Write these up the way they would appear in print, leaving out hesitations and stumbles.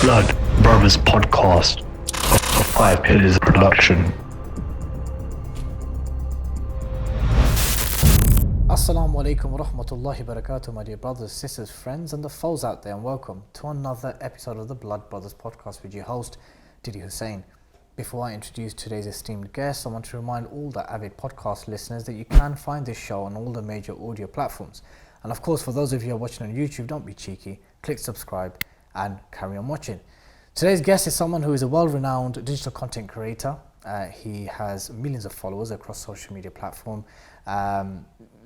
Blood Brothers podcast, a Five Pillars production. Assalamu alaikum wa rahmatullahi wa barakatuh, my dear brothers, sisters, friends, and the foes out there, and welcome to another episode of the Blood Brothers podcast with your host, Dilly Hussain. Before I introduce today's esteemed guest, I want to remind all the avid podcast listeners that you can find this show on all the major audio platforms. And of course, for those of you who are watching on YouTube, don't be cheeky, click subscribe and carry on watching. Today's guest is someone who is a well-renowned digital content creator. He has millions of followers across social media platforms,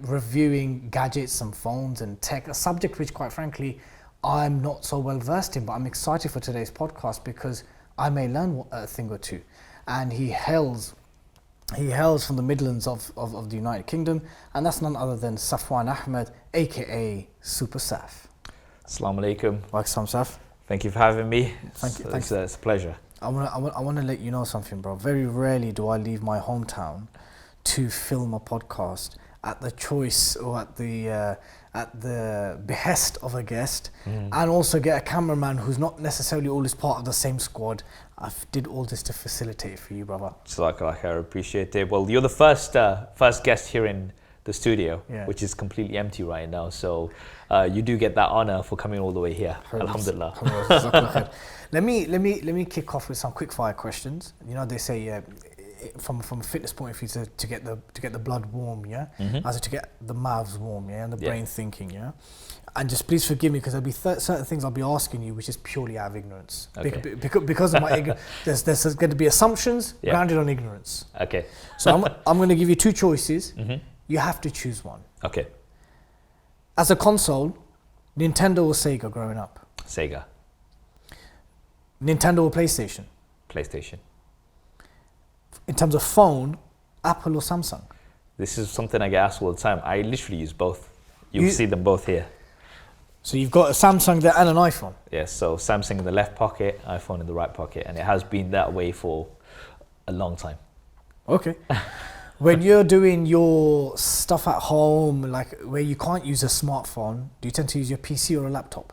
reviewing gadgets and phones and tech, a subject which, quite frankly, I'm not so well versed in, but I'm excited for today's podcast because I may learn a thing or two. And he hails from the Midlands of the United Kingdom, and that's none other than Safwan Ahmed, aka SuperSaf. Assalamu alaikum. Welcome, Saf. Thank you for having me. Thank you. It's a pleasure. I want to let you know something, bro. Very rarely do I leave my hometown to film a podcast at the choice or at the behest of a guest, and also get a cameraman who's not necessarily always part of the same squad. I did all this to facilitate it for you, brother. So like I appreciate it. Well, you're the first guest here in the studio, which is completely empty right now. So you do get that honor for coming all the way here. Alhamdulillah. Let me kick off with some quick fire questions. You know, they say from a fitness point of view to get the blood warm, also to get the mouths warm, and the brain thinking, And just please forgive me because there'll be certain things I'll be asking you which is purely out of ignorance. Okay. Because of my ignorance, there's going to be assumptions grounded on ignorance. Okay. So I'm going to give you two choices. You have to choose one. Okay. As a console, Nintendo or Sega growing up? Sega. Nintendo or PlayStation? PlayStation. In terms of phone, Apple or Samsung? This is something I get asked all the time. I literally use both. You'll see them both here. So you've got a Samsung there and an iPhone? Yes, so Samsung in the left pocket, iPhone in the right pocket, and it has been that way for a long time. Okay. When you're doing your stuff at home, like where you can't use a smartphone, do you tend to use your PC or a laptop?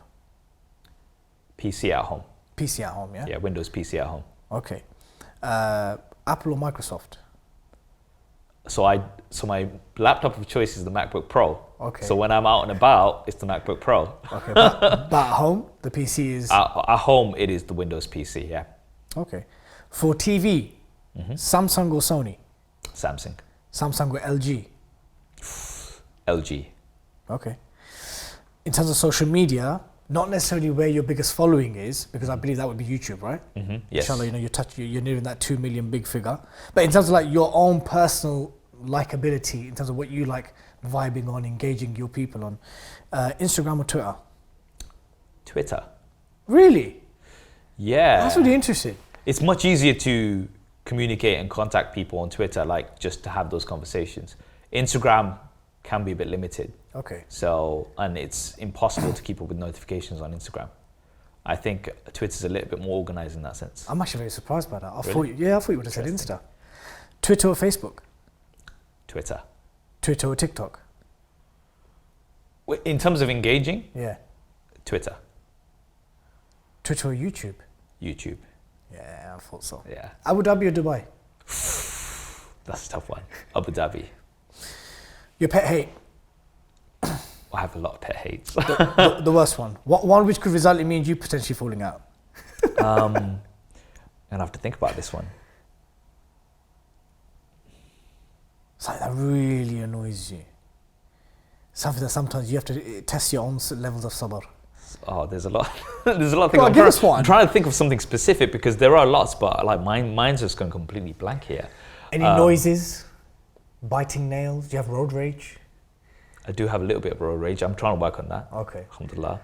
PC at home. PC at home, yeah? Yeah, Windows PC at home. Okay. Apple or Microsoft? So my laptop of choice is the MacBook Pro. Okay. So when I'm out and about, it's the MacBook Pro. Okay, but at home, the PC is... At home, it is the Windows PC, yeah. Okay. For TV, Samsung or Sony? Samsung. Samsung or LG? LG. Okay. In terms of social media, not necessarily where your biggest following is, because I believe that would be YouTube, right? Yes. Inshallah, you're nearing that 2 million big figure. But in terms of like your own personal likability, in terms of what you like vibing on, engaging your people on, Instagram or Twitter? Twitter. Really? Yeah. That's really interesting. It's much easier to communicate and contact people on Twitter, like just to have those conversations. Instagram can be a bit limited. Okay. So, and it's impossible to keep up with notifications on Instagram. I think Twitter's a little bit more organized in that sense. I'm actually very surprised by that. I Really? thought you would have said Insta. Twitter or Facebook? Twitter. Twitter or TikTok? In terms of engaging, Yeah. Twitter. Twitter or YouTube? YouTube. Yeah, I thought so. Yeah. Abu Dhabi or Dubai? That's a tough one. Abu Dhabi. Your pet hate? I have a lot of pet hates. The worst one. One which could result in me and you potentially falling out. And I have to think about this one. Something that really annoys you. Something that sometimes you have to test your own levels of sabr. Oh, there's a lot. There's a lot of things. Well, give us one. I'm trying to think of something specific because there are lots, but like mine's just going completely blank here. Any noises? Biting nails? Do you have road rage? I do have a little bit of road rage. I'm trying to work on that. Okay. Alhamdulillah.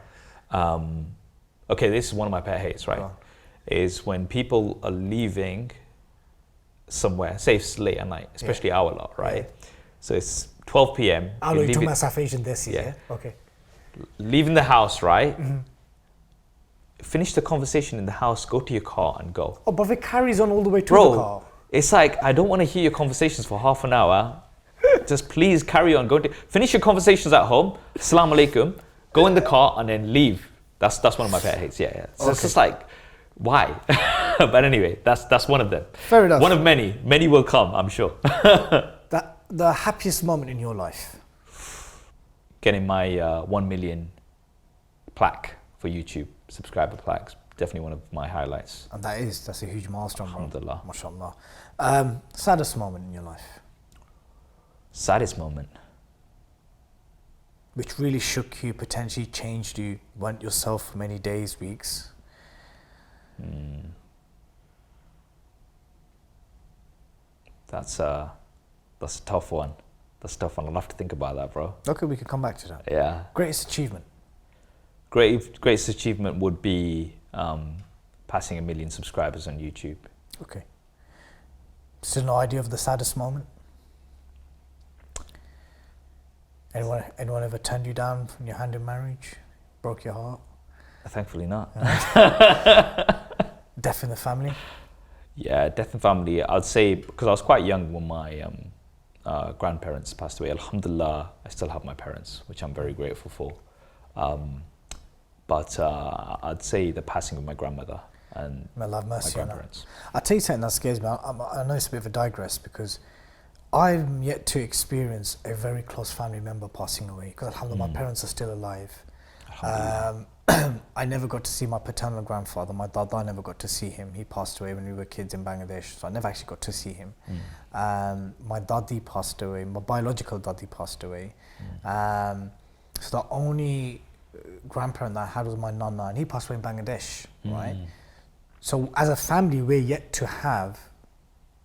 Okay, this is one of my pet hates, right? Go on. Is when people are leaving somewhere, say it's late at night, especially our lot, right? Yeah. So it's 12 p.m. I know you're talking about South Asian Desi, Yeah. yeah? Okay. Leaving the house, right? Finish the conversation in the house, go to your car and go. Oh, but if it carries on all the way to the car. It's like, I don't want to hear your conversations for half an hour. Just please carry on. Finish your conversations at home. Assalamu alaikum. Go in the car and then leave. That's one of my pet hates. Yeah. So it's just like, Why? But anyway, that's one of them. Fair enough. One of many. Many will come, I'm sure. The happiest moment in your life? Getting my 1 million plaque for YouTube, subscriber plaques. Definitely one of my highlights. And that's a huge milestone, bro. Alhamdulillah. MashaAllah. Saddest moment in your life? Saddest moment? Which really shook you, potentially changed you, went yourself for many days, weeks? That's a tough one. That's a tough one. I'll have to think about that, bro. Okay, we can come back to that. Yeah. Greatest achievement? Greatest achievement would be passing 1 million subscribers on YouTube. Okay. Still no idea of the saddest moment? Anyone ever turned you down from your hand in marriage? Broke your heart? Thankfully not. Death in the family? Yeah, death in family. I'd say because I was quite young when my grandparents passed away. Alhamdulillah, I still have my parents, which I'm very grateful for. But I'd say the passing of my grandmother and May Allah have mercy my on her. grandparents. I'll tell you something that scares me. I know it's a bit of a digress because I'm yet to experience a very close family member passing away because alhamdulillah my parents are still alive. I never got to see my paternal grandfather. My dada, I never got to see him. He passed away when we were kids in Bangladesh, so I never actually got to see him. My dadi passed away. My biological dadi passed away. So the only grandparent that I had was my nana, and he passed away in Bangladesh, right? So as a family, we're yet to have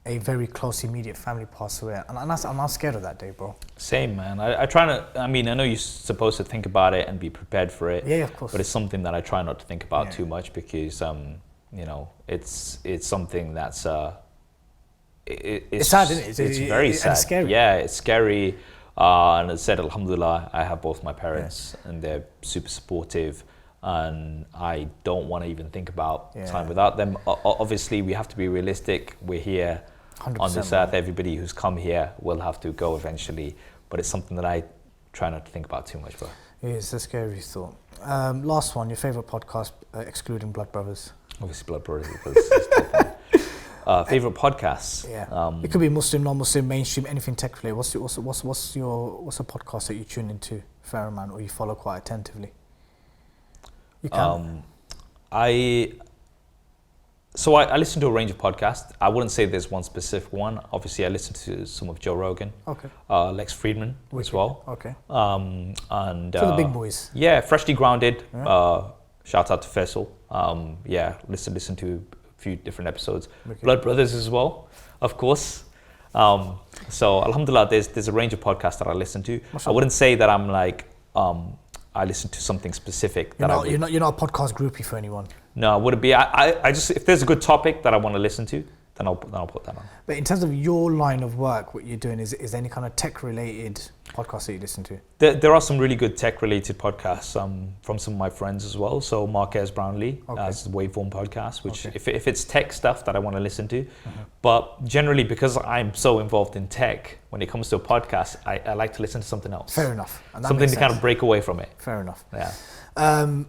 a very close immediate family pass away, and I'm not scared of that day, bro. Same, man. I try not. I mean, I know you're supposed to think about it and be prepared for it. Yeah, of course. But it's something that I try not to think about too much because, you know, it's something that's it's sad, isn't it? It's very sad. And scary. Yeah, it's scary. And as I said, alhamdulillah, I have both my parents, and they're super supportive. And I don't want to even think about time without them. Obviously, we have to be realistic. We're here. 100%, on this earth, everybody who's come here will have to go eventually, but it's something that I try not to think about too much, bro. Yeah, it's a scary thought. Last one, your favorite podcast, excluding Blood Brothers? Obviously, Blood Brothers is top one. Favorite podcasts? Yeah, it could be Muslim, non-Muslim, mainstream, anything tech related. What's a podcast that you tune into a fair amount or you follow quite attentively? You can. I listen to a range of podcasts. I wouldn't say there's one specific one. Obviously, I listen to some of Joe Rogan, Lex Friedman as well. Okay. And for the big boys. Yeah, freshly grounded. Shout out to Faisal. Listen to a few different episodes. Okay. Blood Brothers as well, of course. So alhamdulillah, there's a range of podcasts that I listen to. I wouldn't say that I'm like I listen to something specific. You're not a podcast groupie for anyone. No, I wouldn't be. I just, if there's a good topic that I want to listen to, then I'll put that on. But in terms of your line of work, what you're doing, is there any kind of tech related podcasts that you listen to? There are some really good tech related podcasts from some of my friends as well. So Marquez Brownlee has the Waveform podcast, which if it's tech stuff that I want to listen to, but generally because I'm so involved in tech, when it comes to a podcast, I like to listen to something else. Fair enough. And something to kind of break away from it. Fair enough. Yeah.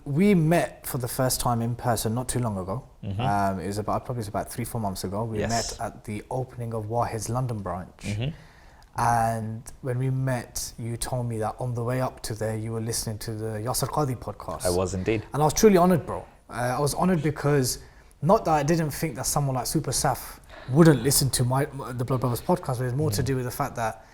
We met for the first time in person not too long ago. It was about 3-4 months ago. We met at the opening of Wahid's London branch. And when we met, you told me that on the way up to there, you were listening to the Yasser Qadhi podcast. I was indeed. And I was truly honoured, bro. I was honoured because, not that I didn't think that someone like SuperSaf wouldn't listen to the Blood Brothers podcast, but it's more to do with the fact that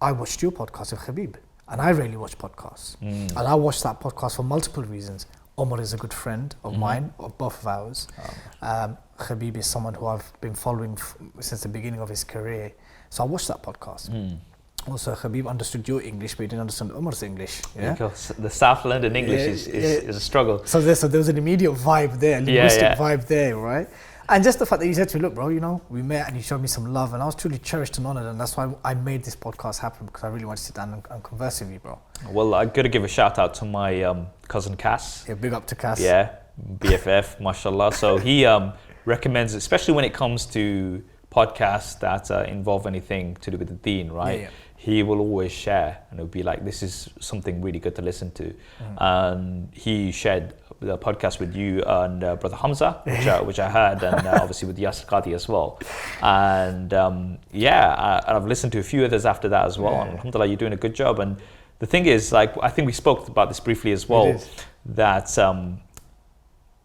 I watched your podcast with Khabib. And I rarely watch podcasts. And I watched that podcast for multiple reasons. Omar is a good friend of mine, of both of ours. Khabib is someone who I've been following since the beginning of his career. So I watched that podcast. Also, Habib understood your English, but he didn't understand Umar's English. Yeah? The South London English is a struggle. So there was an immediate vibe there, linguistic vibe there, right? And just the fact that you said to me, look, bro, we met and you showed me some love, and I was truly cherished and honoured, and that's why I made this podcast happen, because I really want to sit down and converse with you, bro. Well, I got to give a shout out to my cousin Cass. Yeah, big up to Cass. Yeah, BFF, mashallah. So he recommends, especially when it comes to podcasts that involve anything to do with the deen, right? he will always share, and it'll be like, this is something really good to listen to. And he shared the podcast with you and Brother Hamza, which I heard, and obviously with Yasir Qadi as well. And I've listened to a few others after that as well. And alhamdulillah, you're doing a good job. And the thing is, like, I think we spoke about this briefly as well, that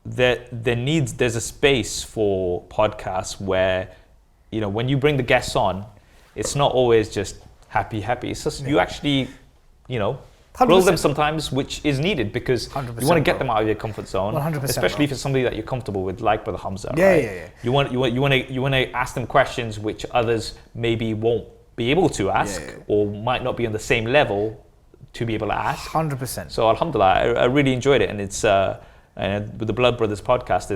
there's a space for podcasts where, you know, when you bring the guests on, it's not always just happy. It's just you actually, you know, 100%. grill them sometimes, which is needed because you want to get them out of your comfort zone, 100%, especially if it's somebody that you're comfortable with, like Brother Hamza. Yeah. You want to ask them questions which others maybe won't be able to ask or might not be on the same level to be able to ask. 100%. So alhamdulillah, I really enjoed it, and it's and with the Blood Brothers podcast,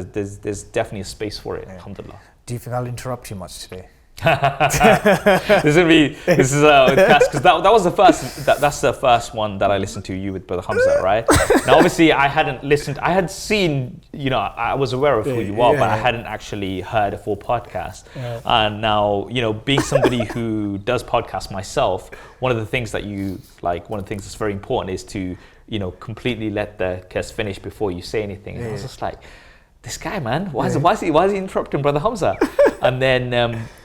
there's definitely a space for it. Alhamdulillah. Do you think I'll interrupt you much today? This is because that was the first. That's the first one that I listened to you with Brother Hamza, right? Now, obviously, I hadn't listened. I had seen, you know, I was aware of who you are, but I hadn't actually heard a full podcast. And now, you know, being somebody who does podcasts myself, one of the things that's very important is to, you know, completely let the guest finish before you say anything. And I was just like, this guy, man, why is he interrupting Brother Hamza? And then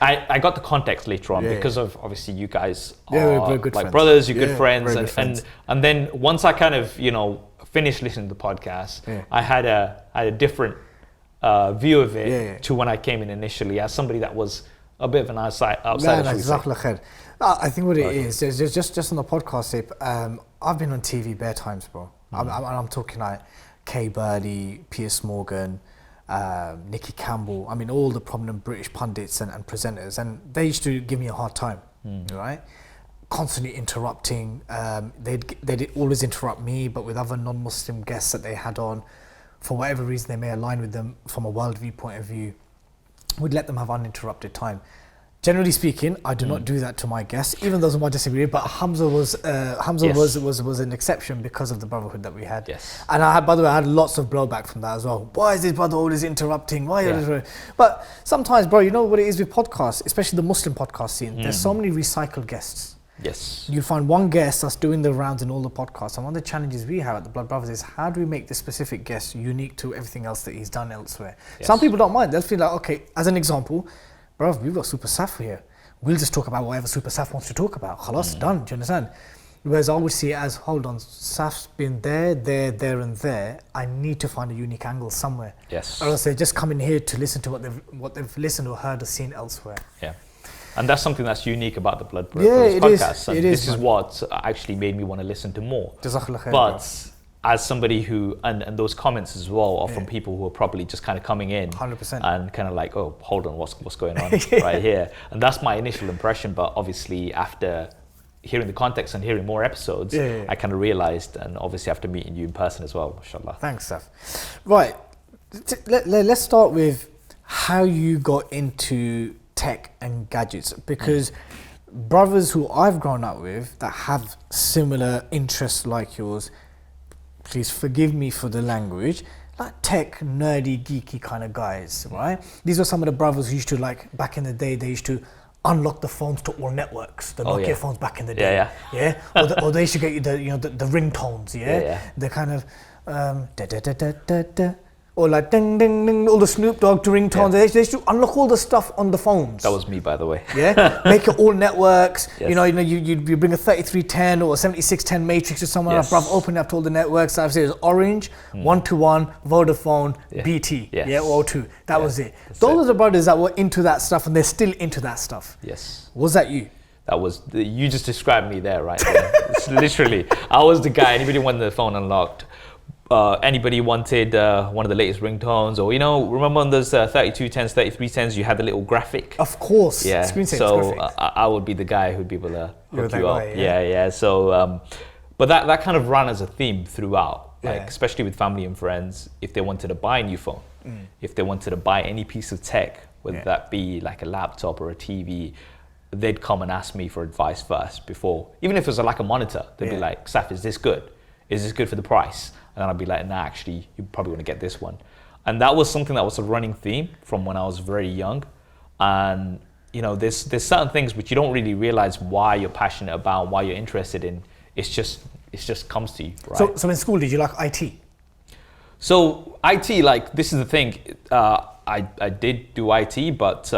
I got the context later on because of obviously you guys are we're good like friends. brothers, you're good friends, friends. and then once I kind of, you know, finished listening to the podcast, I had a different view of it to when I came in initially as somebody that was a bit of an outsider. I think what it is just on the podcast tape. I've been on TV bare times, bro. I'm talking like Kay Burley, Piers Morgan, Nicky Campbell. I mean, all the prominent British pundits and presenters, and they used to give me a hard time, right? Constantly interrupting. They'd always interrupt me, but with other non-Muslim guests that they had on, for whatever reason they may align with them from a worldview point of view, we'd let them have uninterrupted time. Generally speaking, I do not do that to my guests, even though some might disagree. But Hamza was an exception because of the brotherhood that we had. Yes. And I had lots of blowback from that as well. Why is this brother always interrupting? But sometimes, bro, you know what it is with podcasts, especially the Muslim podcast scene. There's so many recycled guests. Yes. You find one guest that's doing the rounds in all the podcasts. And one of the challenges we have at the Blood Brothers is how do we make this specific guest unique to everything else that he's done elsewhere? Yes. Some people don't mind. They'll feel like, okay, as an example, bro, we've got SuperSaf here. We'll just talk about whatever SuperSaf wants to talk about. Khalas, done. Do you understand? Whereas I would see it as, hold on, Saf's been there, and there. I need to find a unique angle somewhere. Yes. Or else they just come in here to listen to what they've listened or heard or seen elsewhere. Yeah. And that's something that's unique about the Blood Brothers podcast. And this is what actually made me want to listen to more. But as somebody who, and those comments as well are from people who are probably just kind of coming in 100%. and kind of like, oh, hold on, what's going on right here? And that's my initial impression. But obviously after hearing the context and hearing more episodes, I kind of realized, and obviously after meeting you in person as well, mashallah. Thanks, Saf. Right, let's start with how you got into tech and gadgets, because brothers who I've grown up with that have similar interests like yours, please forgive me for the language, like tech, nerdy, geeky kind of guys, right? These are some of the brothers who used to, like, back in the day, they used to unlock the phones to all networks, the Nokia phones back in the day. Or they used to get you the ringtones, the kind of da da da da da da, or like ding ding ding, all the Snoop Dogg ringtones. They used to unlock all the stuff on the phones. That was me, by the way. Make it all networks. You bring a 3310 or a 7610 matrix or somewhere. Bruv, open it up to all the networks. I've said it was Orange, 121, Vodafone, BT, or O2. That was it. Those are the brothers that were into that stuff, and they're still into that stuff. Yes. Was that you? That was you just described me there, right there. It's literally, I was the guy. Anybody wanted the phone unlocked. Anybody wanted one of the latest ringtones, or remember on those 3210s, 3310s, you had the little graphic. Of course. Yeah. So I would be the guy who'd be able to hook you up. So, but that kind of ran as a theme throughout, like especially with family and friends. If they wanted to buy a new phone, if they wanted to buy any piece of tech, whether that be like a laptop or a TV, they'd come and ask me for advice first before, even if it was like a monitor. They'd be like, Saf, is this good? Is this good for the price? And then I'd be like, nah, actually, you probably want to get this one. And that was something that was a running theme from when I was very young. And there's certain things which you don't really realize why you're passionate about, why you're interested in. It just comes to you, right? So in school, did you like IT? So IT, like, this is the thing. I did do IT, but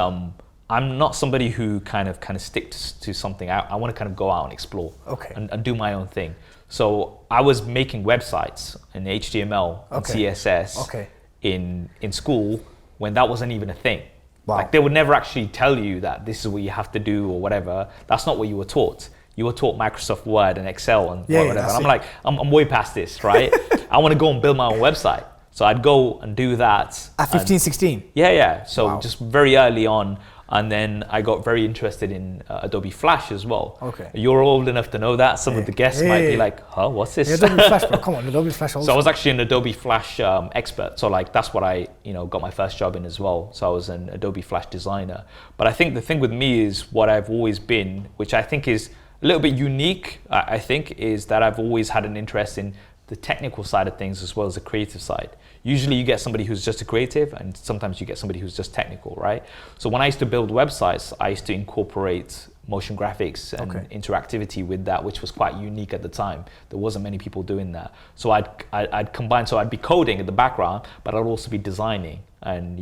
I'm not somebody who kind of sticks to something. I want to kind of go out and explore, and do my own thing. So I was making websites in HTML and CSS in school when that wasn't even a thing. Wow. Like, they would never actually tell you that this is what you have to do or whatever. That's not what you were taught. You were taught Microsoft Word and Excel and whatever. And I'm like, I'm way past this, right? I want to go and build my own website. So I'd go and do that. At 15, 16? Yeah. So just very early on. And then I got very interested in Adobe Flash as well. Okay. You're old enough to know that. Some of the guests might be like, huh, what's this? Yeah, Adobe Flash, bro. Come on, Adobe Flash. So I was actually an Adobe Flash expert. So like, that's what I, got my first job in as well. So I was an Adobe Flash designer. But I think the thing with me is what I've always been, which I think is a little bit unique, I think, is that I've always had an interest in the technical side of things as well as the creative side. Usually you get somebody who's just a creative, and sometimes you get somebody who's just technical, right? So when I used to build websites, I used to incorporate motion graphics and interactivity with that, which was quite unique at the time. There wasn't many people doing that. So I'd combine, so I'd be coding in the background, but I'd also be designing and,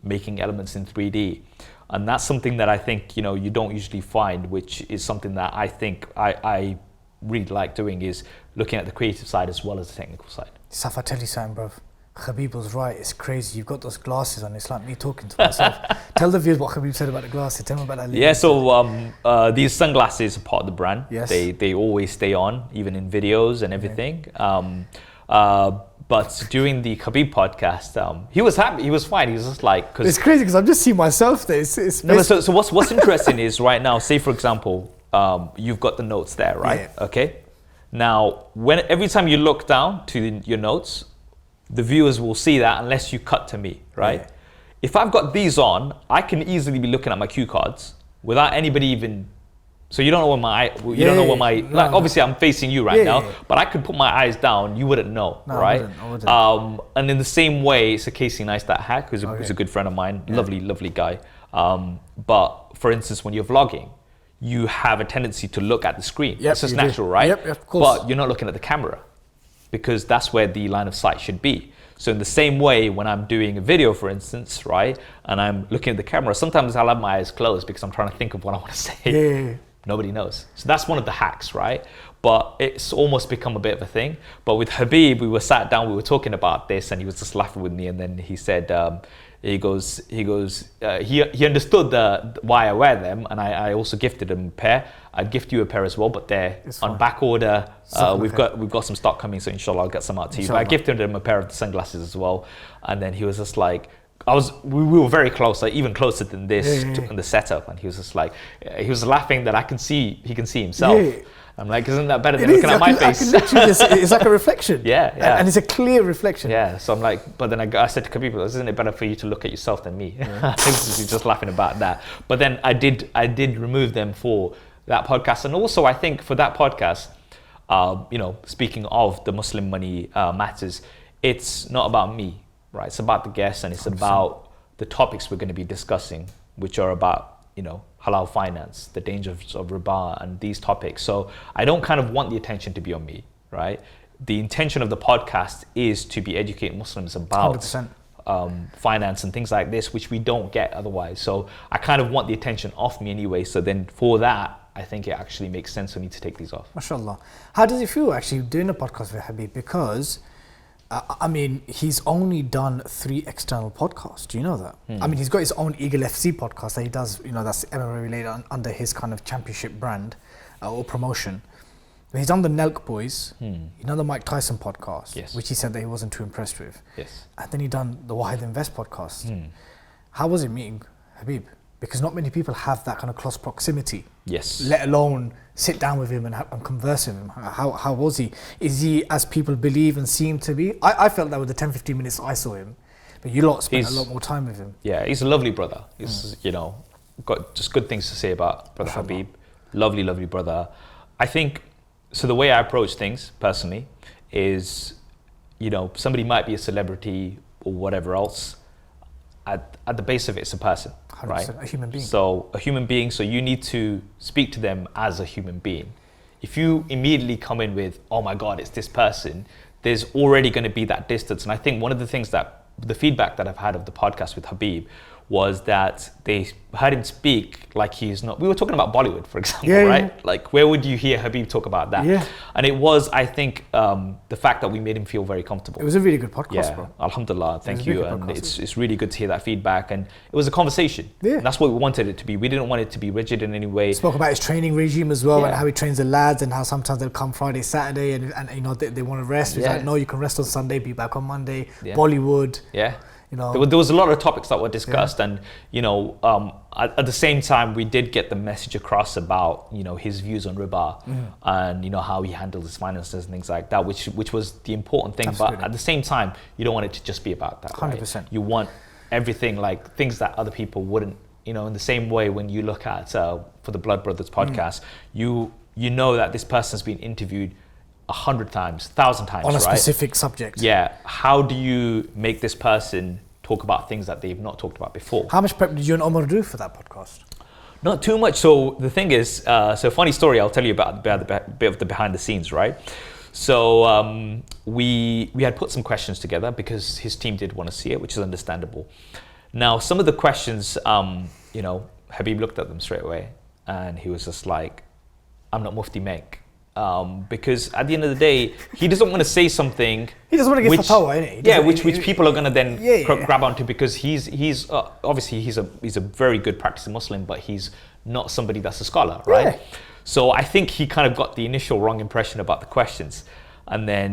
making elements in 3D. And that's something that I think, you don't usually find, which is something that I think I really like doing, is looking at the creative side as well as the technical side. Saf, I tell you something, bruv. Khabib was right. It's crazy. You've got those glasses on. It's like me talking to myself. Tell the viewers what Khabib said about the glasses. Tell me about that. Yeah, so these sunglasses are part of the brand. Yes. They always stay on, even in videos and everything. But during the Khabib podcast, he was happy. He was fine. He was just like, cause it's crazy because I'm just seeing myself there. No, so what's interesting is right now, say for example, you've got the notes there, right? Yeah. Okay. Now, every time you look down to your notes, the viewers will see that unless you cut to me, right? Yeah. If I've got these on, I can easily be looking at my cue cards without anybody even. So you don't know where obviously I'm facing you right now, but I could put my eyes down, you wouldn't know, right? I wouldn't. And in the same way, it's a Casey Neistat hack, who's a good friend of mine, lovely guy. But for instance, when you're vlogging, you have a tendency to look at the screen. It's just natural, right? Yep, of course. But you're not looking at the camera, because that's where the line of sight should be. So in the same way, when I'm doing a video, for instance, right, and I'm looking at the camera, sometimes I'll have my eyes closed because I'm trying to think of what I want to say. Nobody knows. So that's one of the hacks, right? But it's almost become a bit of a thing. But with Habib, we were sat down, we were talking about this, and he was just laughing with me. And then he said, he understood why I wear them, and I also gifted him a pair. I'd gift you a pair as well, but they're on back order. We've got some stock coming, so inshallah I'll get some out to you. But I gifted him a pair of the sunglasses as well, and then he was just like, we were very close, like even closer than this in the setup, and he was just like, he was laughing that he can see himself. I'm like, isn't that better than looking at my face? It's like a reflection. Yeah. And it's a clear reflection. Yeah, so I'm like, but then I said to Khabib, isn't it better for you to look at yourself than me? He's just laughing about that. But then I did remove them for that podcast. And also I think for that podcast, speaking of the Muslim Money Matters, it's not about me, right? It's about the guests, and it's 100%. About the topics we're going to be discussing, which are about, halal finance, the dangers of riba, and these topics. So I don't kind of want the attention to be on me, right? The intention of the podcast is to be educating Muslims about 100%. Finance and things like this, which we don't get otherwise. So I kind of want the attention off me anyway. So then for that, I think it actually makes sense for me to take these off. MashaAllah. How does it feel actually doing a podcast with Habib? Because he's only done 3 external podcasts. Do you know that? He's got his own Eagle FC podcast that he does, that's MMA related under his kind of championship brand or promotion. But he's done the Nelk Boys, the Mike Tyson podcast, which he said that he wasn't too impressed with. Yes. And then he done the Wahid Invest podcast. How was it meeting Habib? Because not many people have that kind of close proximity. Yes. Let alone sit down with him and converse with him. How was he? Is he as people believe and seem to be? I felt that with the 10-15 minutes I saw him. But you lot spent a lot more time with him. Yeah, he's a lovely brother. He's, got just good things to say about Brother Habib. Lovely brother. I think, so the way I approach things personally is, somebody might be a celebrity or whatever else. at the base of it, it's a person, right? A human being. So a human being, so you need to speak to them as a human being. If you immediately come in with, oh my God, it's this person, there's already going to be that distance. And I think one of the things the feedback that I've had of the podcast with Habib was that they heard him speak like he's not. We were talking about Bollywood, for example, right? Yeah. Like, where would you hear Habib talk about that? Yeah. And it was, I think, the fact that we made him feel very comfortable. It was a really good podcast, bro. Alhamdulillah, thank you. And it's really good to hear that feedback. And it was a conversation. Yeah. And that's what we wanted it to be. We didn't want it to be rigid in any way. Spoke about his training regime as well, and how he trains the lads, and how sometimes they'll come Friday, Saturday, and you know they want to rest. He's like, no, you can rest on Sunday, be back on Monday. Yeah. Bollywood. Yeah. You know, there was a lot of topics that were discussed, and you know, at the same time, we did get the message across about, you know, his views on riba and, you know, how he handles his finances and things like that, which was the important thing. Absolutely. But at the same time, you don't want it to just be about that. 100%. Right? You want everything, like things that other people wouldn't. You know, in the same way, when you look at for the Blood Brothers podcast, you know that this person's been interviewed 100 times, 1,000 times, on a right? specific subject. Yeah. How do you make this person talk about things that they've not talked about before? How much prep did you and Omar do for that podcast? Not too much. So the thing is, so funny story. I'll tell you about the bit of the behind the scenes, right? So we had put some questions together because his team did want to see it, which is understandable. Now, some of the questions, you know, Habib looked at them straight away, and he was just like, "I'm not Mufti Menk." Because at the end of the day, he doesn't want to say something. He doesn't want to give fatwa, innit? Which people are going to then grab onto, because he's obviously he's a very good practicing Muslim, but he's not somebody that's a scholar, right? Yeah. So I think he kind of got the initial wrong impression about the questions, and then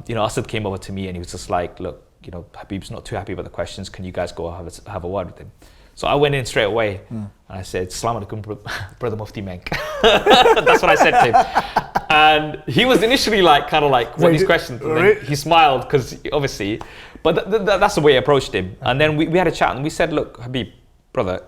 you know, Asad came over to me and he was just like, "Look, you know, Habib's not too happy about the questions. Can you guys go have a word with him?" So I went in straight away and I said, "Assalamu alaikum, brother Mufti Menk." That's what I said to him. And he was initially like, kind of like, what these questions? And then he smiled, because obviously, but that's the way I approached him. And then we had a chat and we said, "Look, Habib, brother,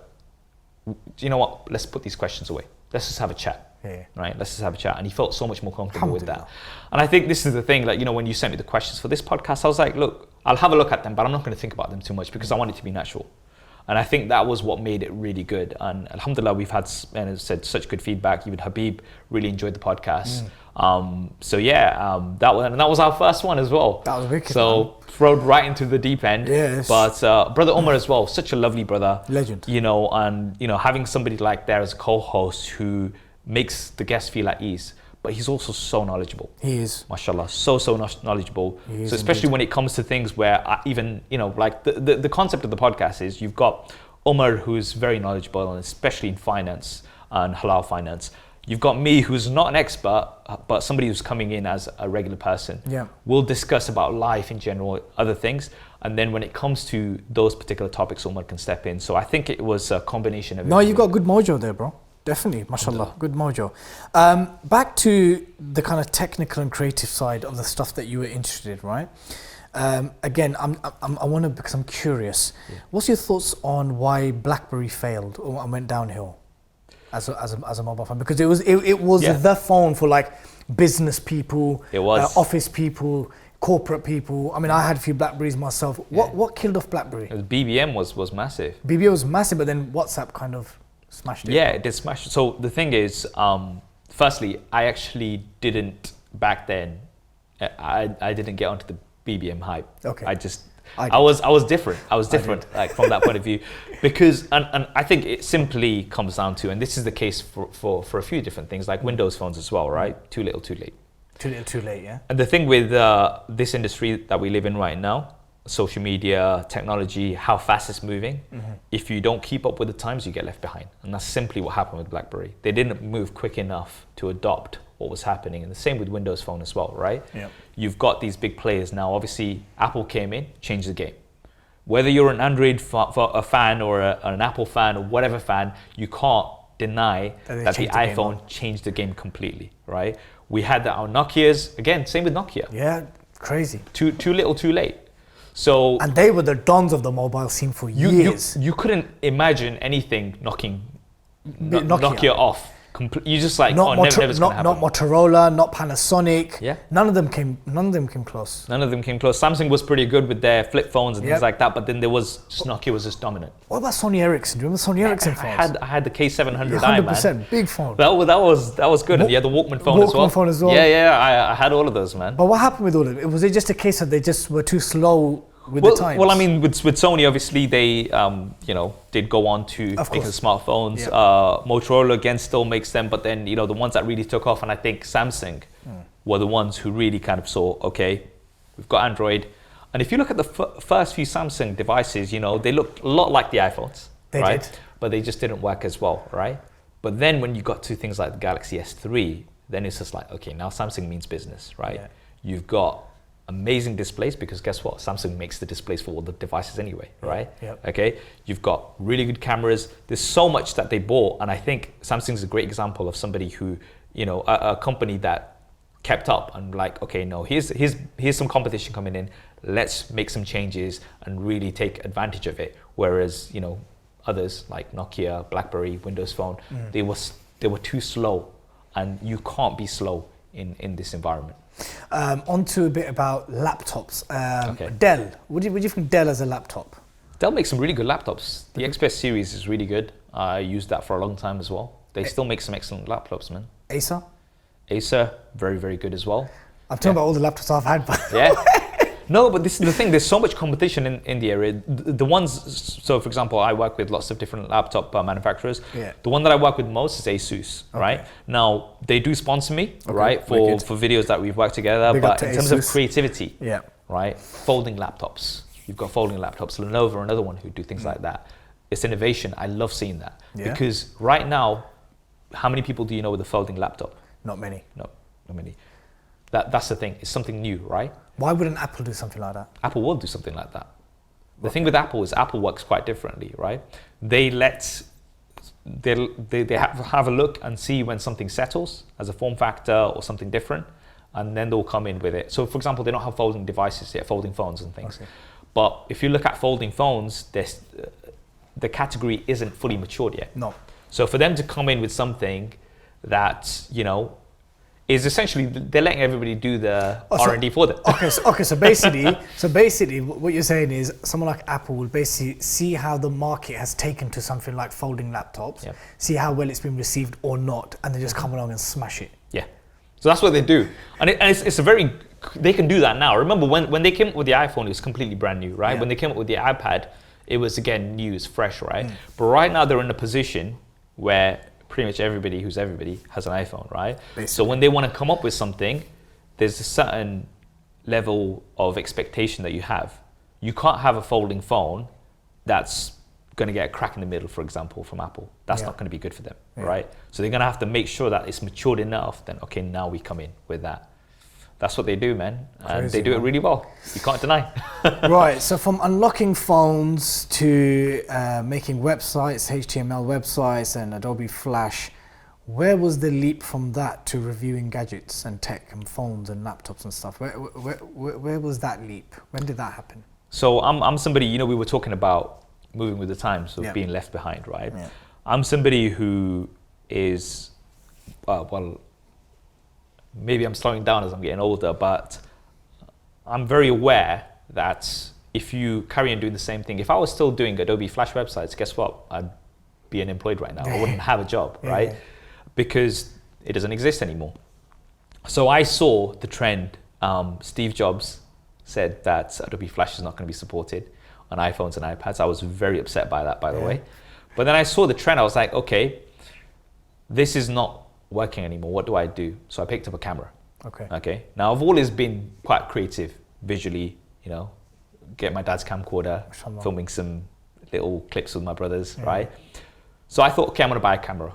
you know what? Let's put these questions away. Let's just have a chat." Yeah. Right? Let's just have a chat. And he felt so much more comfortable with that. And I think this is the thing, like, you know, when you sent me the questions for this podcast, I was like, look, I'll have a look at them, but I'm not going to think about them too much, because I want it to be natural. And I think that was what made it really good. And alhamdulillah, we've had, and as I said, such good feedback. Even Habib really enjoyed the podcast. So yeah, that was our first one as well. That was wicked. So thrown right into the deep end. Yes. But brother Omar as well, such a lovely brother. Legend. You know, and you know, having somebody like there as a co-host who makes the guests feel at ease. But he's also so knowledgeable. He is. MashaAllah, so knowledgeable. So especially when it comes to things where even, you know, like the concept of the podcast is you've got Omar, who's very knowledgeable, and especially in finance and halal finance. You've got me, who's not an expert, but somebody who's coming in as a regular person. Yeah. We'll discuss about life in general, other things. And then when it comes to those particular topics, Omar can step in. So I think it was a combination of everything. No, you've got good mojo there, bro. Definitely, mashallah, good mojo. Back to the kind of technical and creative side of the stuff that you were interested in, right? Again, I want to, because I'm curious. Yeah. What's your thoughts on why Blackberry failed or went downhill as a mobile phone? Because it was the phone for like business people, office people, corporate people. I mean, I had a few Blackberries myself. What killed off Blackberry? BBM was massive. BBM was massive, but then WhatsApp kind of smashed it. Yeah, it did smash it. So the thing is, firstly, I actually didn't back then. I didn't get onto the BBM hype. Okay. I was different. I was different, like from that point of view, because and I think it simply comes down to, and this is the case for a few different things, like Windows phones as well, right? Too little, too late. Too little, too late. Yeah. And the thing with this industry that we live in right now, social media, technology, how fast it's moving. If you don't keep up with the times, you get left behind. And that's simply what happened with BlackBerry. They didn't move quick enough to adopt what was happening. And the same with Windows Phone as well, right? Yep. You've got these big players now. Obviously, Apple came in, changed the game. Whether you're an Android fan or an Apple fan or whatever fan, you can't deny that the iPhone changed the game completely, right? We had that on Nokia's. Again, same with Nokia. Yeah, crazy. Too little, too late. So, and they were the dons of the mobile scene for years. You couldn't imagine anything knocking Nokia off, You just like, not never, never's gonna happen. Not Motorola, not Panasonic. Yeah. None of them came close. None of them came close. Samsung was pretty good with their flip phones and things like that, but then there was Nokia was just dominant. What about Sony Ericsson? Do you remember Sony Ericsson phones? I had the K700i, 100%, man. big phone. That was good. And you had the Walkman phone as well. Walkman phone as well. Yeah. I had all of those, man. But what happened with all of it? Was it just a case that they just were too slow with the times? Well, I mean, with Sony, obviously they, did go on to make the smartphones. Yeah. Motorola again still makes them, but then the ones that really took off, and I think Samsung were the ones who really kind of saw, okay, we've got Android, and if you look at the first few Samsung devices, they looked a lot like the iPhones, They right? did. But they just didn't work as well, right? But then when you got to things like the Galaxy S3, then it's just like, okay, now Samsung means business, right? Yeah. You've got amazing displays, because guess what? Samsung makes the displays for all the devices anyway, right? Yep. Okay. You've got really good cameras. There's so much that they bought, and I think Samsung's a great example of somebody who, a company that kept up and like, okay, no, here's some competition coming in. Let's make some changes and really take advantage of it. Whereas, others like Nokia, Blackberry, Windows Phone, they were too slow, and you can't be slow in this environment. On to a bit about laptops. Okay. Dell. What do you think Dell as a laptop? Dell makes some really good laptops. The XPS series is really good. I used that for a long time as well. They still make some excellent laptops, man. Acer? Acer, very, very good as well. I'm talking about all the laptops I've had. But Yeah. No, but this is the thing. There's so much competition in the area. The ones, so for example, I work with lots of different laptop manufacturers. Yeah. The one that I work with most is Asus, right? Now, they do sponsor me, right, for videos that we've worked together. Big up But to in terms of Asus. creativity, Yeah. right, folding laptops. You've got folding laptops. Lenovo, another one who do things like that. It's innovation. I love seeing that. Yeah. Because right now, how many people do you know with a folding laptop? Not many. No, not many. That's the thing. It's something new, right? Why wouldn't Apple do something like that? Apple will do something like that. The thing with Apple is Apple works quite differently, right? They have a look and see when something settles as a form factor or something different, and then they'll come in with it. So, for example, they don't have folding devices yet, folding phones and things. Okay. But if you look at folding phones, the category isn't fully matured yet. No. So for them to come in with something that, is essentially, they're letting everybody do the R&D for them. So basically, what you're saying is someone like Apple will basically see how the market has taken to something like folding laptops, Yep. see how well it's been received or not, and then just come along and smash it. Yeah. So that's what they do. And it's a very, they can do that now. Remember when they came up with the iPhone, it was completely brand new, right? Yeah. When they came up with the iPad, it was again new, it's fresh, right? But right now they're in a position where pretty much everybody who's everybody has an iPhone, right? Basically. So when they want to come up with something, there's a certain level of expectation that you have. You can't have a folding phone that's going to get a crack in the middle, for example, from Apple. That's not going to be good for them, right? So they're going to have to make sure that it's matured enough. Then, okay, now we come in with that. That's what they do, man. And Crazy, they do it man. really well. You can't deny. Right, so from unlocking phones to making websites, HTML websites and Adobe Flash, where was the leap from that to reviewing gadgets and tech and phones and laptops and stuff? Where was that leap? When did that happen? So I'm somebody, we were talking about moving with the times, of being left behind, right? Yeah. I'm somebody who is, maybe I'm slowing down as I'm getting older, but I'm very aware that if you carry on doing the same thing, if I was still doing Adobe Flash websites, guess what? I'd be unemployed right now. I wouldn't have a job, right? Because it doesn't exist anymore. So I saw the trend. Steve Jobs said that Adobe Flash is not going to be supported on iPhones and iPads. I was very upset by that, by the way. But then I saw the trend. I was like, okay, this is not working anymore. What do I do? So I picked up a camera. Okay. Now I've always been quite creative visually, get my dad's camcorder, filming some little clips with my brothers, right? So I thought, okay, I'm gonna buy a camera.